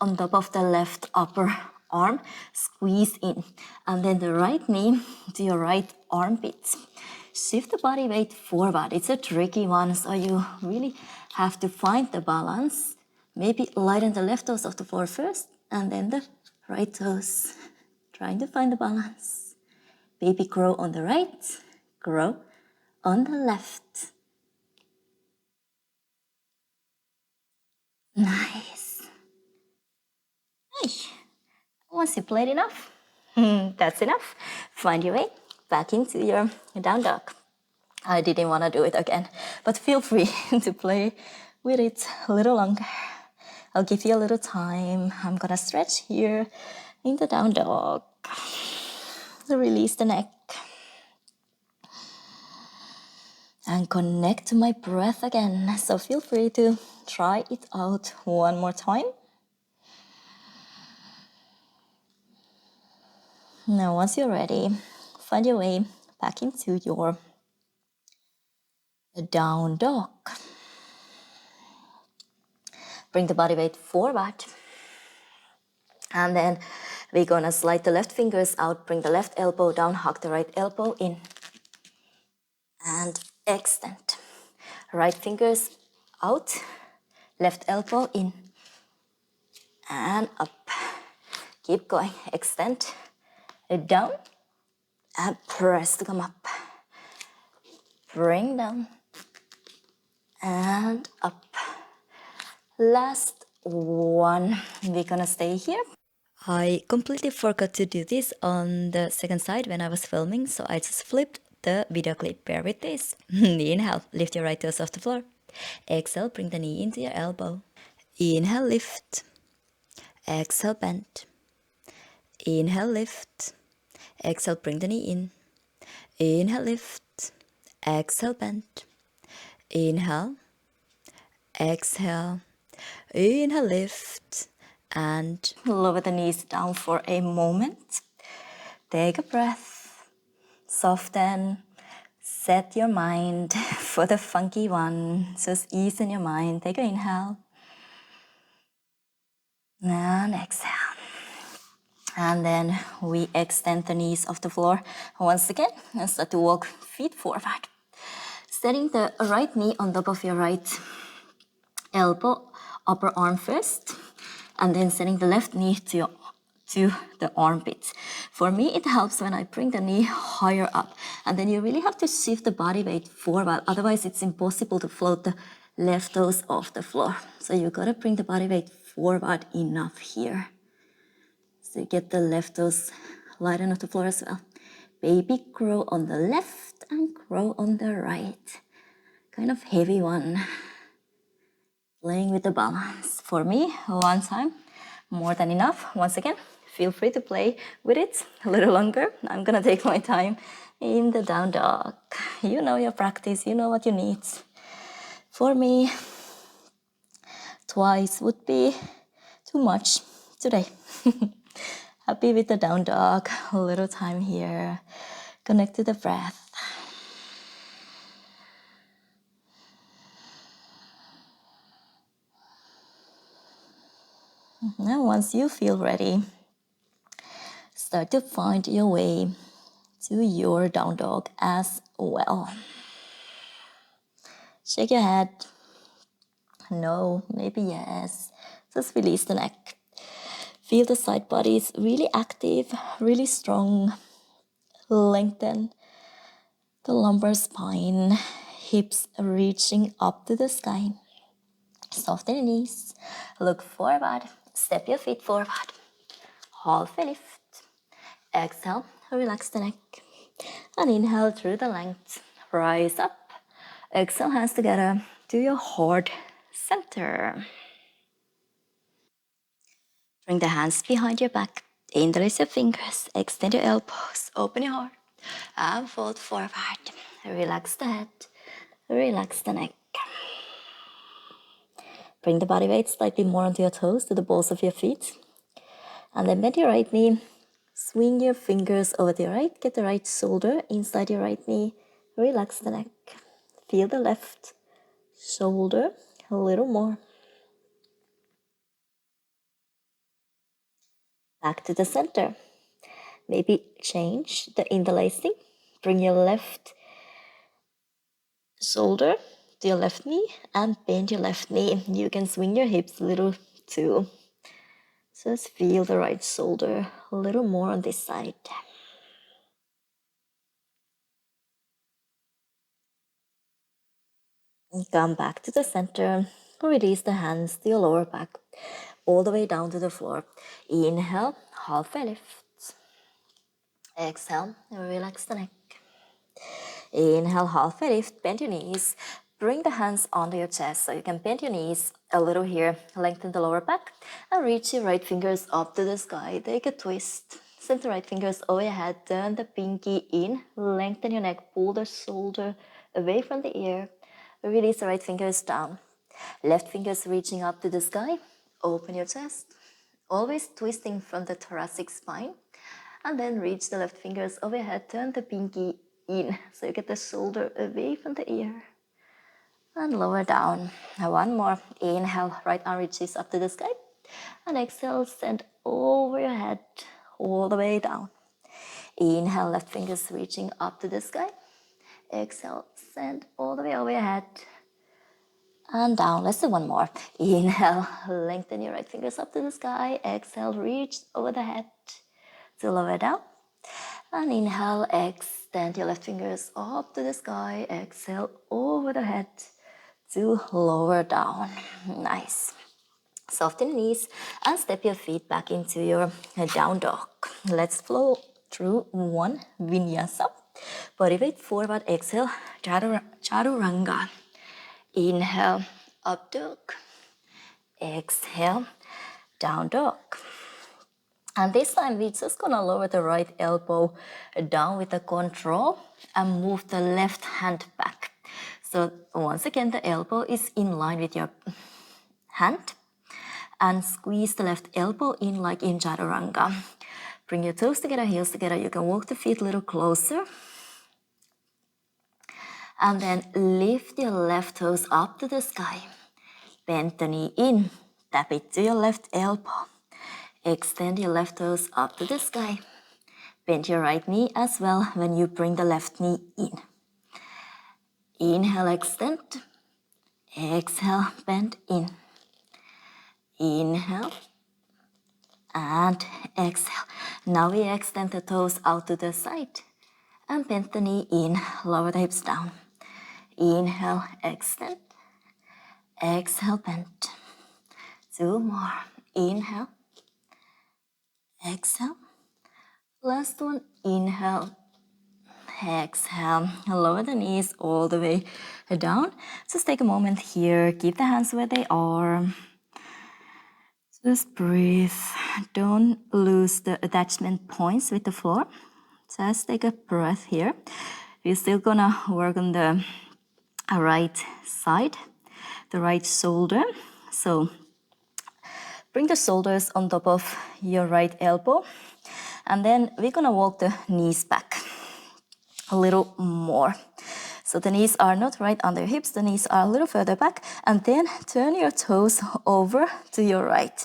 on top of the left upper arm. Squeeze in. And then the right knee to your right armpit. Shift the body weight forward. It's a tricky one, so you really have to find the balance. Maybe lighten the left toes off the floor first, and then the right toes. Trying to find the balance. Baby crow on the right, crow on the left. Nice. Nice. Once you played enough, that's enough. Find your way back into your down dog. I didn't want to do it again, but feel free to play with it a little longer. I'll give you a little time. I'm gonna stretch here in the down dog. Release the neck. And connect to my breath again. So feel free to try it out one more time. Now, once you're ready, find your way back into your down dog. Bring the body weight forward. And then we're gonna slide the left fingers out, bring the left elbow down, hug the right elbow in. And extend. Right fingers out, left elbow in. And up. Keep going. Extend. Down. And press to come up. Bring down. And up. Last one. We're gonna stay here. I completely forgot to do this on the second side when I was filming, so I just flipped the video clip. Bear with this. Inhale, lift your right toes off the floor. Exhale, bring the knee into your elbow. Inhale, lift. Exhale, bend. Inhale, lift. Exhale, bring the knee in. Inhale, lift. Exhale, bend. Inhale. Exhale. Inhale, lift. And lower the knees down for a moment. Take a breath. Soften. Set your mind for the funky one. Just ease in your mind. Take an inhale. And exhale. And then we extend the knees off the floor once again and start to walk feet forward. Setting the right knee on top of your right elbow, upper arm first, and then setting the left knee to the armpit. For me, it helps when I bring the knee higher up, and then you really have to shift the body weight forward. Otherwise, it's impossible to float the left toes off the floor. So you gotta bring the body weight forward enough here. So you get the left toes light on the floor as well. Baby crow on the left and crow on the right. Kind of heavy one. Playing with the balance. For me, one time, more than enough. Once again, feel free to play with it a little longer. I'm gonna take my time in the down dog. You know your practice, you know what you need. For me, twice would be too much today. Happy with the down dog. A little time here. Connect to the breath. And once you feel ready, start to find your way to your down dog as well. Shake your head. No, maybe yes. Just release the neck. Feel the side bodies really active, really strong. Lengthen the lumbar spine, hips reaching up to the sky. Soften your knees. Look forward. Step your feet forward. Half a lift. Exhale, relax the neck. And inhale through the length. Rise up. Exhale, hands together to your heart center. Bring the hands behind your back. Interlace your fingers. Extend your elbows. Open your heart. And fold forward. Relax the head. Relax the neck. Bring the body weight slightly more onto your toes, to the balls of your feet. And then bend your right knee. Swing your fingers over to your right. Get the right shoulder inside your right knee. Relax the neck. Feel the left shoulder a little more. Back to the center. Maybe change the interlacing. Bring your left shoulder to your left knee and bend your left knee. You can swing your hips a little too. Just feel the right shoulder a little more on this side. Come back to the center. Release the hands to your lower back, all the way down to the floor. Inhale, half a lift. Exhale, relax the neck. Inhale, half a lift, bend your knees. Bring the hands onto your chest so you can bend your knees a little here. Lengthen the lower back and reach your right fingers up to the sky. Take a twist. Send the right fingers over your head. Turn the pinky in. Lengthen your neck. Pull the shoulder away from the ear. Release the right fingers down. Left fingers reaching up to the sky. Open your chest. Always twisting from the thoracic spine. And then reach the left fingers over your head. Turn the pinky in so you get the shoulder away from the ear. And lower down. Now one more. Inhale, right arm reaches up to the sky. And exhale, send over your head all the way down. Inhale, left fingers reaching up to the sky. Exhale, send all the way over your head. And down. Let's do one more. Inhale, lengthen your right fingers up to the sky. Exhale, reach over the head to lower down. And inhale, extend your left fingers up to the sky. Exhale, over the head to lower down. Nice. Soften your knees and step your feet back into your down dog. Let's flow through one vinyasa. Body weight forward. Exhale, chaturanga. Inhale, up dog. Exhale, down dog. And this time we're just gonna lower the right elbow down with the control and move the left hand back. So once again, the elbow is in line with your hand and squeeze the left elbow in like in chaturanga. Bring your toes together, heels together. You can walk the feet a little closer. And then lift your left toes up to the sky. Bend the knee in. Tap it to your left elbow. Extend your left toes up to the sky. Bend your right knee as well when you bring the left knee in. Inhale, extend. Exhale, bend in. Inhale. And exhale. Now we extend the toes out to the side. And bend the knee in. Lower the hips down. Inhale, extend. Exhale, bend. Two more. Inhale. Exhale. Last one. Inhale. Exhale. Lower the knees all the way down. Just take a moment here. Keep the hands where they are. Just breathe. Don't lose the attachment points with the floor. Just take a breath here. We're still gonna work on the right side, the right shoulder. So Bring the shoulders on top of your right elbow. And then we're gonna walk the knees back a little more. So the knees are not right under your hips, the knees are a little further back, and then turn your toes over to your right.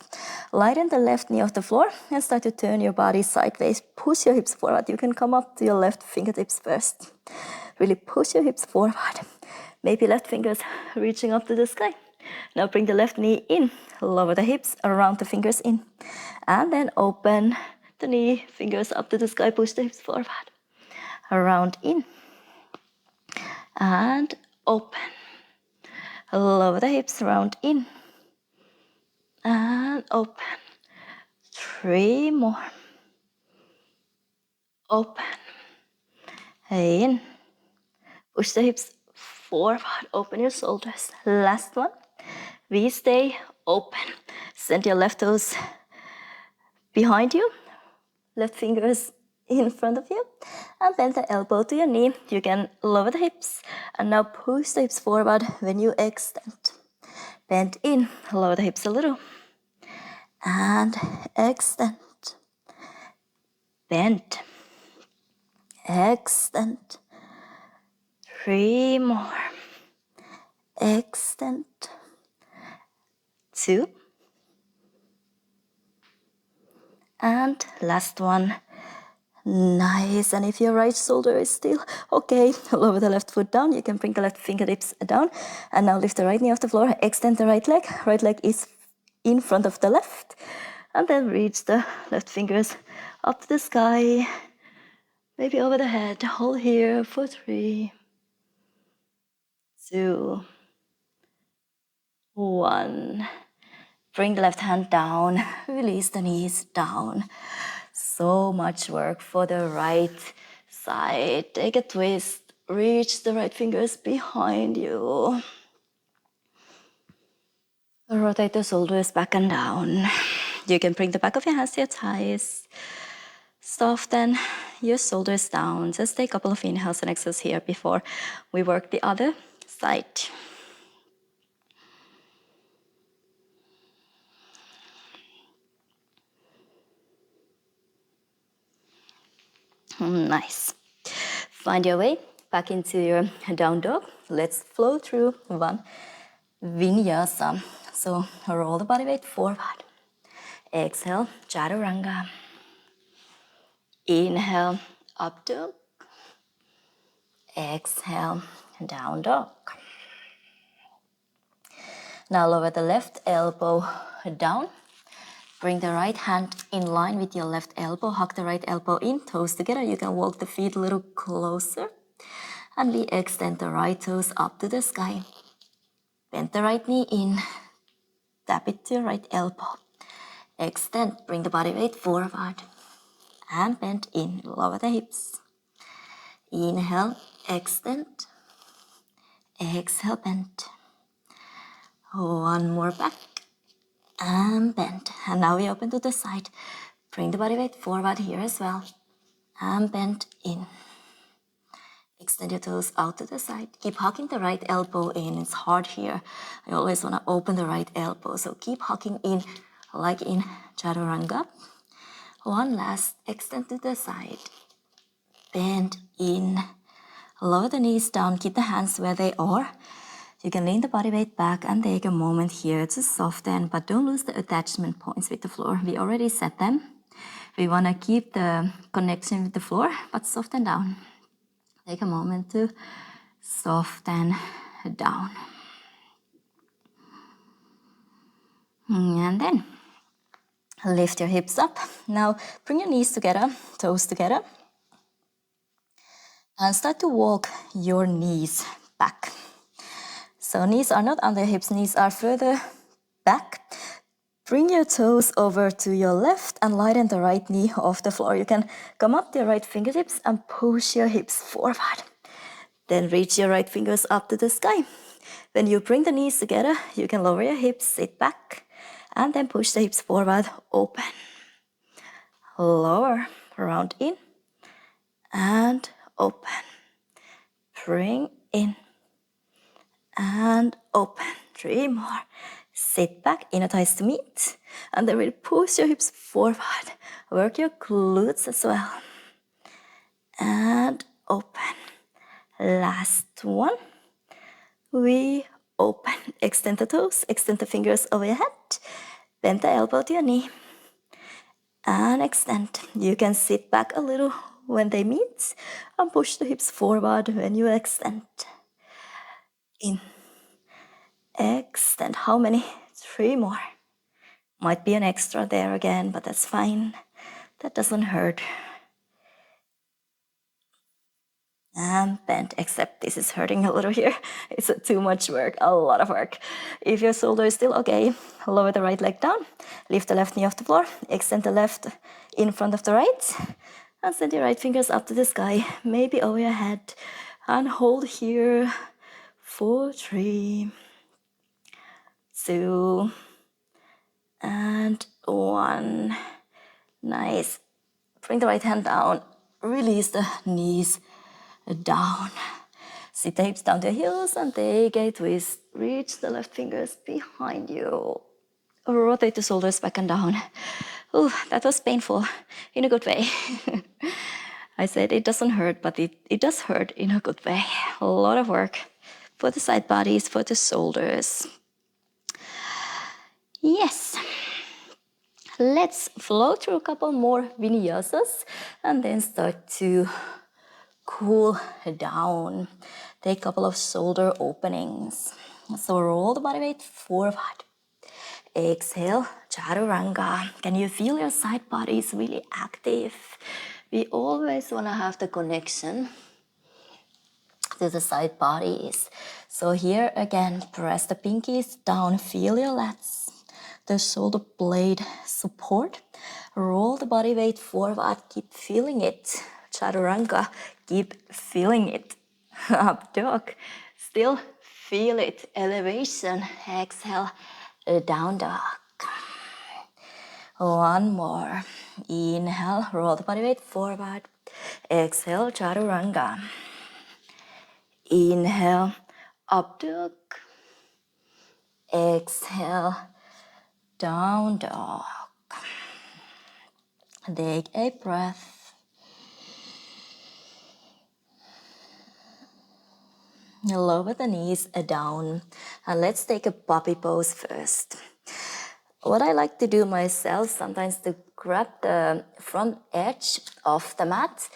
Lighten the left knee off the floor and start to turn your body sideways. Push your hips forward. You can come up to your left fingertips first. Really push your hips forward. Maybe left fingers reaching up to the sky. Now bring the left knee in, lower the hips, around the fingers in. And then open the knee, fingers up to the sky, push the hips forward. Around in. And open. Lower the hips, round in. And open. 3 more. Open. In. Push the hips forward. Open your shoulders. Last one. We stay open. Send your left toes behind you. Left fingers in front of you. And bend the elbow to your knee. You can lower the hips. And now push the hips forward when you extend. Bend in. Lower the hips a little. And extend. Bend. Extend. 3 more. Extend. 2. And last one. Nice. And if your right shoulder is still okay, lower the left foot down. You can bring the left fingertips down. And now lift the right knee off the floor. Extend the right leg. Right leg is in front of the left. And then reach the left fingers up to the sky. Maybe over the head. Hold here for 3, 2, 1. Bring the left hand down. Release the knees down. So much work for the right side. Take a twist. Reach the right fingers behind you. Rotate the shoulders back and down. You can bring the back of your hands to your thighs. Soften your shoulders down. Just take a couple of inhales and exhales here before we work the other side. Nice. Find your way back into your down dog. Let's flow through one vinyasa. So roll the body weight forward. Exhale, chaturanga. Inhale, up dog. Exhale, down dog. Now lower the left elbow down. Bring the right hand in line with your left elbow. Hug the right elbow in, toes together. You can walk the feet a little closer. And we extend the right toes up to the sky. Bend the right knee in. Tap it to your right elbow. Extend, bring the body weight forward. And bend in, lower the hips. Inhale, extend. Exhale, bend. One more back. And bend. And now we open to the side. Bring the body weight forward here as well. And bend in. Extend your toes out to the side. Keep hugging the right elbow in. It's hard here. I always want to open the right elbow. So keep hugging in like in chaturanga. One last. Extend to the side. Bend in. Lower the knees down. Keep the hands where they are. You can lean the body weight back and take a moment here to soften, but don't lose the attachment points with the floor. We already set them. We want to keep the connection with the floor, but soften down. Take a moment to soften down. And then lift your hips up. Now bring your knees together, toes together. And start to walk your knees back. So knees are not under hips, knees are further back. Bring your toes over to your left and lighten the right knee off the floor. You can come up to your right fingertips and push your hips forward. Then reach your right fingers up to the sky. When you bring the knees together, you can lower your hips, sit back, and then push the hips forward, open. Lower, round in, and open. Bring in, and open. 3 more. Sit back, inner thighs to meet, and then really push your hips forward. Work your glutes as well. And open. Last one. We open. Extend the toes, extend the fingers over your head. Bend the elbow to your knee. And extend. You can sit back a little when they meet and push the hips forward when you extend. In. Extend. How many? 3 more. Might be an extra there again, but that's fine. That doesn't hurt. And bend, except this is hurting a little here. It's too much work, a lot of work. If your shoulder is still okay, lower the right leg down, lift the left knee off the floor, extend the left in front of the right, and send your right fingers up to the sky, maybe over your head, and hold here for 3, 2, and 1. Nice. Bring the right hand down, release the knees down. Sit the hips down to your heels and take a twist. Reach the left fingers behind you. Rotate the shoulders back and down. Ooh, that was painful in a good way. I said it doesn't hurt, but it does hurt in a good way. A lot of work for the side bodies, for the shoulders. Yes. Let's flow through a couple more vinyasas and then start to cool down. Take a couple of shoulder openings. So roll the body weight forward. Exhale, chaturanga. Can you feel your side body is really active? We always want to have the connection to the side bodies. So here again, press the pinkies down, feel your lats, the shoulder blade support. Roll the body weight forward, keep feeling it. Chaturanga, keep feeling it. Up dog, still feel it. Elevation, exhale, down dog. One more. Inhale, roll the body weight forward. Exhale, chaturanga. Inhale, up dog. Exhale, down dog. Take a breath. Lower the knees down. And let's take a puppy pose first. What I like to do myself sometimes to grab the front edge of the mat,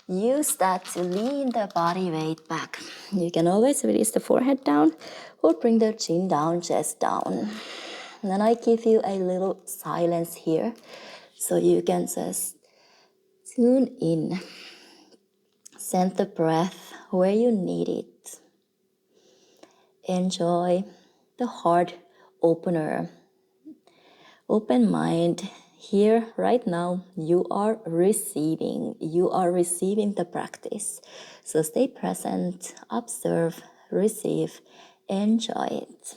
use that to lean the body weight back. You can always release the forehead down or bring the chin down, chest down. And then I give you a little silence here so you can just tune in. Send the breath where you need it. Enjoy the heart opener. Open mind. Here, right now, you are receiving. You are receiving the practice. So stay present, observe, receive, enjoy it.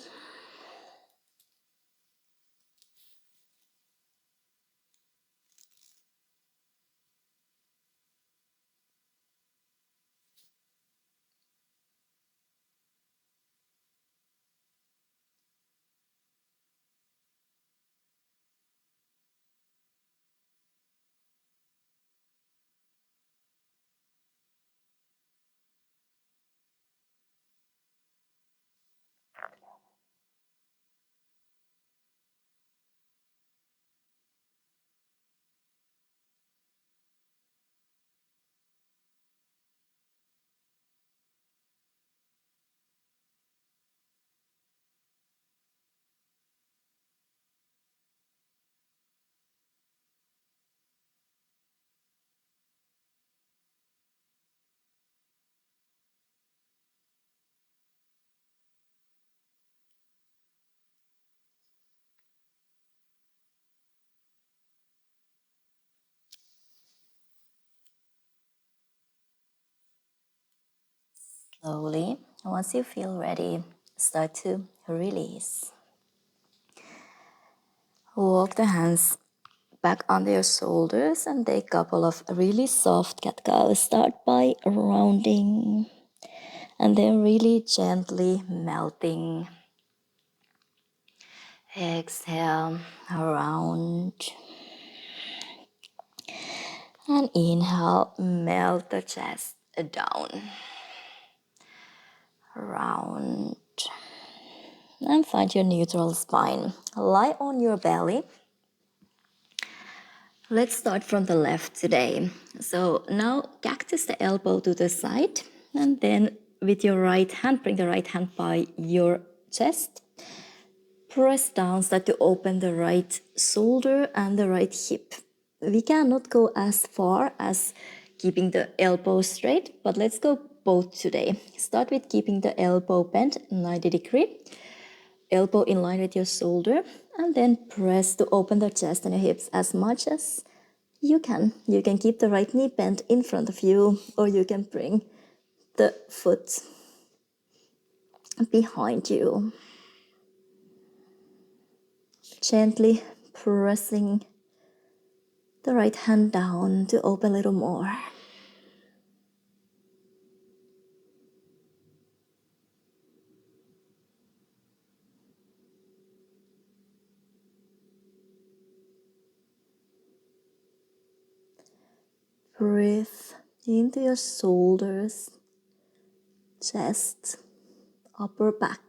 Slowly, once you feel ready, start to release. Walk the hands back under your shoulders and take a couple of really soft cat cows. Start by rounding and then really gently melting. Exhale around. And inhale, melt the chest down. Round. And find your neutral spine. Lie on your belly. Let's start from the left today. So now cactus the elbow to the side. And then with your right hand, bring the right hand by your chest. Press down, start to open the right shoulder and the right hip. We cannot go as far as keeping the elbow straight, but let's go both today. Start with keeping the elbow bent 90 degree, elbow in line with your shoulder, and then press to open the chest and your hips as much as you can. You can keep the right knee bent in front of you, or you can bring the foot behind you. Gently pressing the right hand down to open a little more. Breathe into your shoulders, chest, upper back.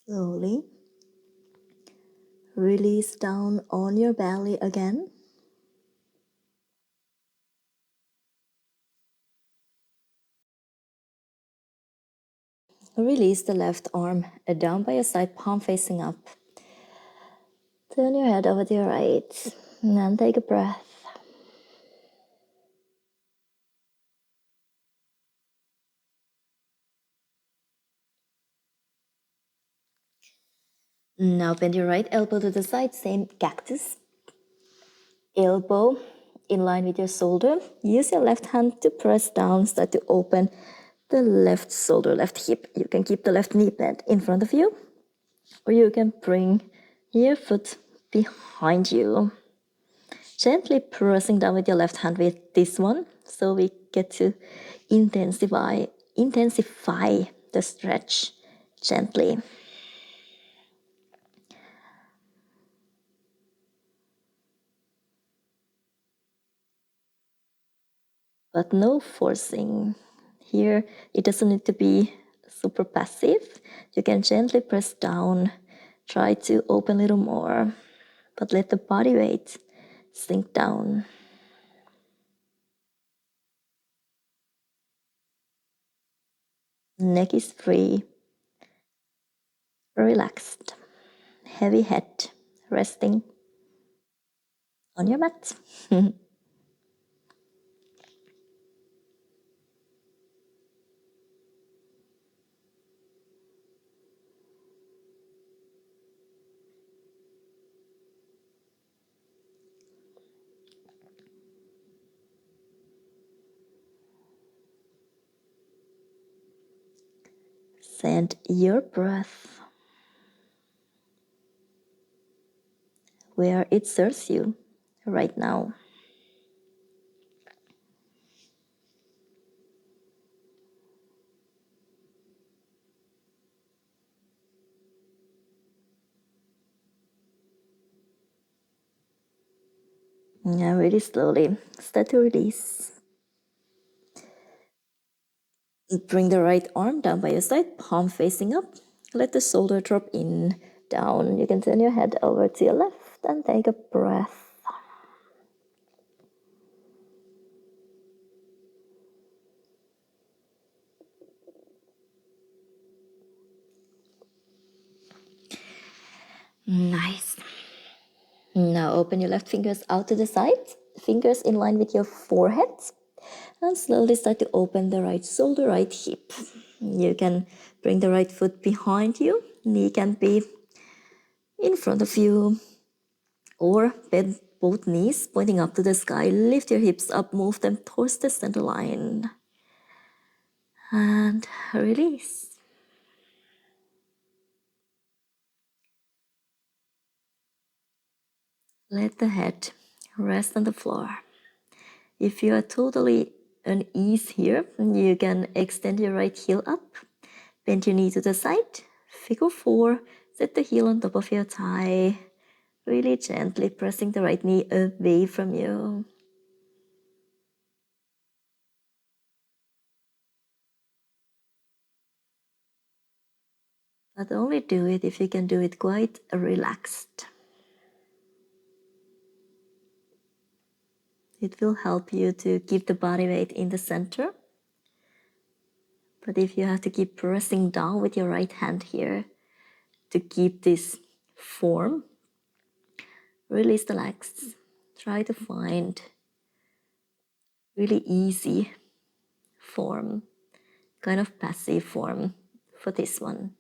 Slowly release down on your belly again. Release the left arm down by your side, palm facing up. Turn your head over to your right and then take a breath. Now bend your right elbow to the side, same cactus. Elbow in line with your shoulder. Use your left hand to press down, start to open the left shoulder, left hip. You can keep the left knee bent in front of you, or you can bring your foot behind you. Gently pressing down with your left hand with this one, so we get to intensify the stretch gently. But no forcing. Here, it doesn't need to be super passive. You can gently press down, try to open a little more, but let the body weight sink down. Neck is free, relaxed, heavy head resting on your mat. Send your breath where it serves you right now. Now really slowly start to release. Bring the right arm down by your side, palm facing up. Let the shoulder drop in, down. You can turn your head over to your left and take a breath. Nice. Now open your left fingers out to the side. fingers in line with your forehead. And slowly start to open the right shoulder, right hip. You can bring the right foot behind you. Knee can be in front of you. Or bend both knees, pointing up to the sky. Lift your hips up, move them towards the center line. And release. Let the head rest on the floor. If you are totally unease here, you can extend your right heel up, bend your knee to the side, figure 4, set the heel on top of your thigh, really gently pressing the right knee away from you. But only do it if you can do it quite relaxed. It will help you to keep the body weight in the center. But if you have to keep pressing down with your right hand here to keep this form, release the legs. Try to find really easy form, kind of passive form for this one.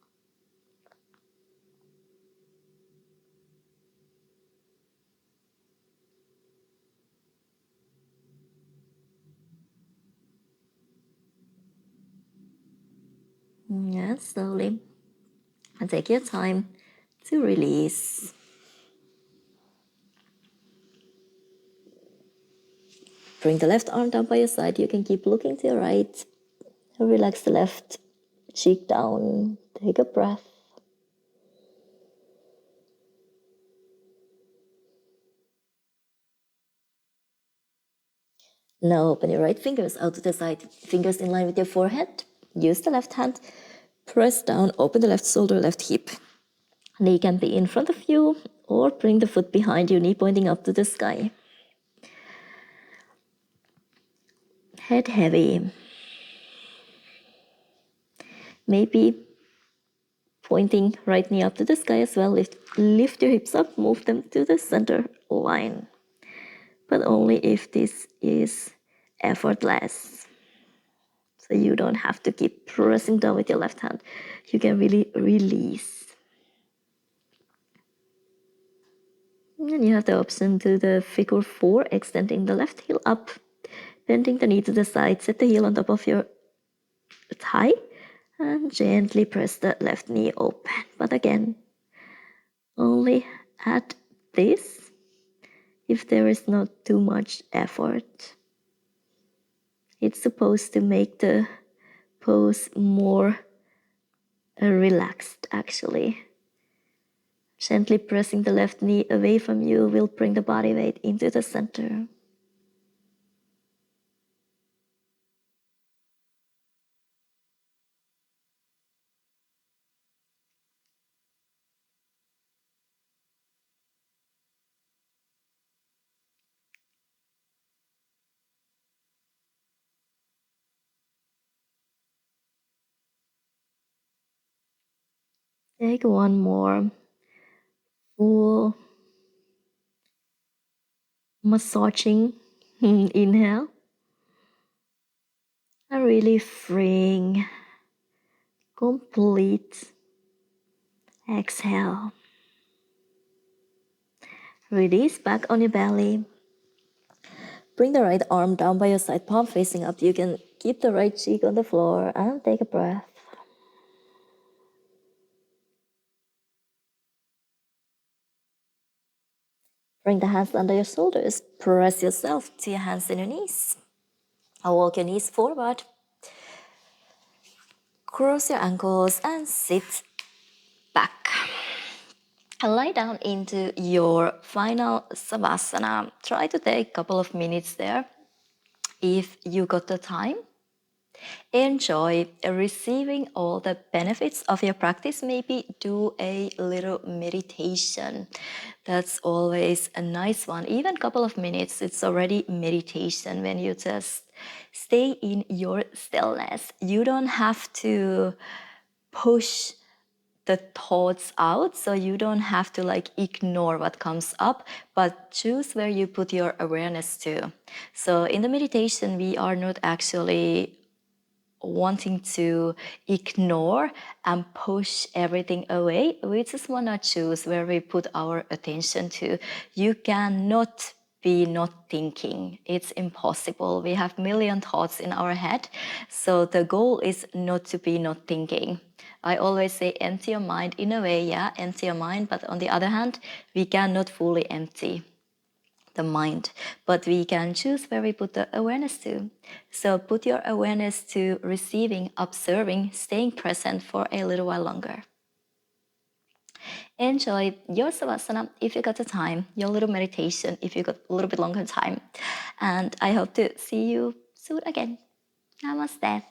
Yeah, slowly. And take your time to release. Bring the left arm down by your side. You can keep looking to your right. Relax the left cheek down. Take a breath. Now open your right fingers out to the side. Fingers in line with your forehead. Use the left hand. Press down. Open the left shoulder, left hip. Knee can be in front of you or bring the foot behind you, knee pointing up to the sky. Head heavy. Maybe pointing right knee up to the sky as well. Lift your hips up, move them to the center line. But only if this is effortless. So you don't have to keep pressing down with your left hand. You can really release. And you have the option to the figure 4, extending the left heel up, bending the knee to the side, set the heel on top of your thigh, and gently press the left knee open. But again, only at this if there is not too much effort. It's supposed to make the pose more relaxed, actually. Gently pressing the left knee away from you will bring the body weight into the center. Take one more full massaging inhale. And really freeing, complete exhale. Release back on your belly. Bring the right arm down by your side, palm facing up. You can keep the right cheek on the floor and take a breath. Bring the hands under your shoulders. Press yourself to your hands and your knees. I'll walk your knees forward. Cross your ankles and sit back. And lie down into your final savasana. Try to take a couple of minutes there if you got the time. Enjoy receiving all the benefits of your practice. Maybe do a little meditation. That's always a nice one. Even a couple of minutes, it's already meditation when you just stay in your stillness. You don't have to push the thoughts out, so you don't have to like ignore what comes up, but choose where you put your awareness to. So in the meditation, we are not actually wanting to ignore and push everything away. We just want to choose where we put our attention to. You cannot be not thinking. It's impossible. We have million thoughts in our head. So the goal is not to be not thinking. I always say empty your mind. In a way, yeah, empty your mind. But on the other hand, we cannot fully empty the mind, but we can choose where we put the awareness to. So put your awareness to receiving, observing, staying present for a little while longer. Enjoy your savasana if you got the time, your little meditation if you got a little bit longer time. And I hope to see you soon again. Namaste.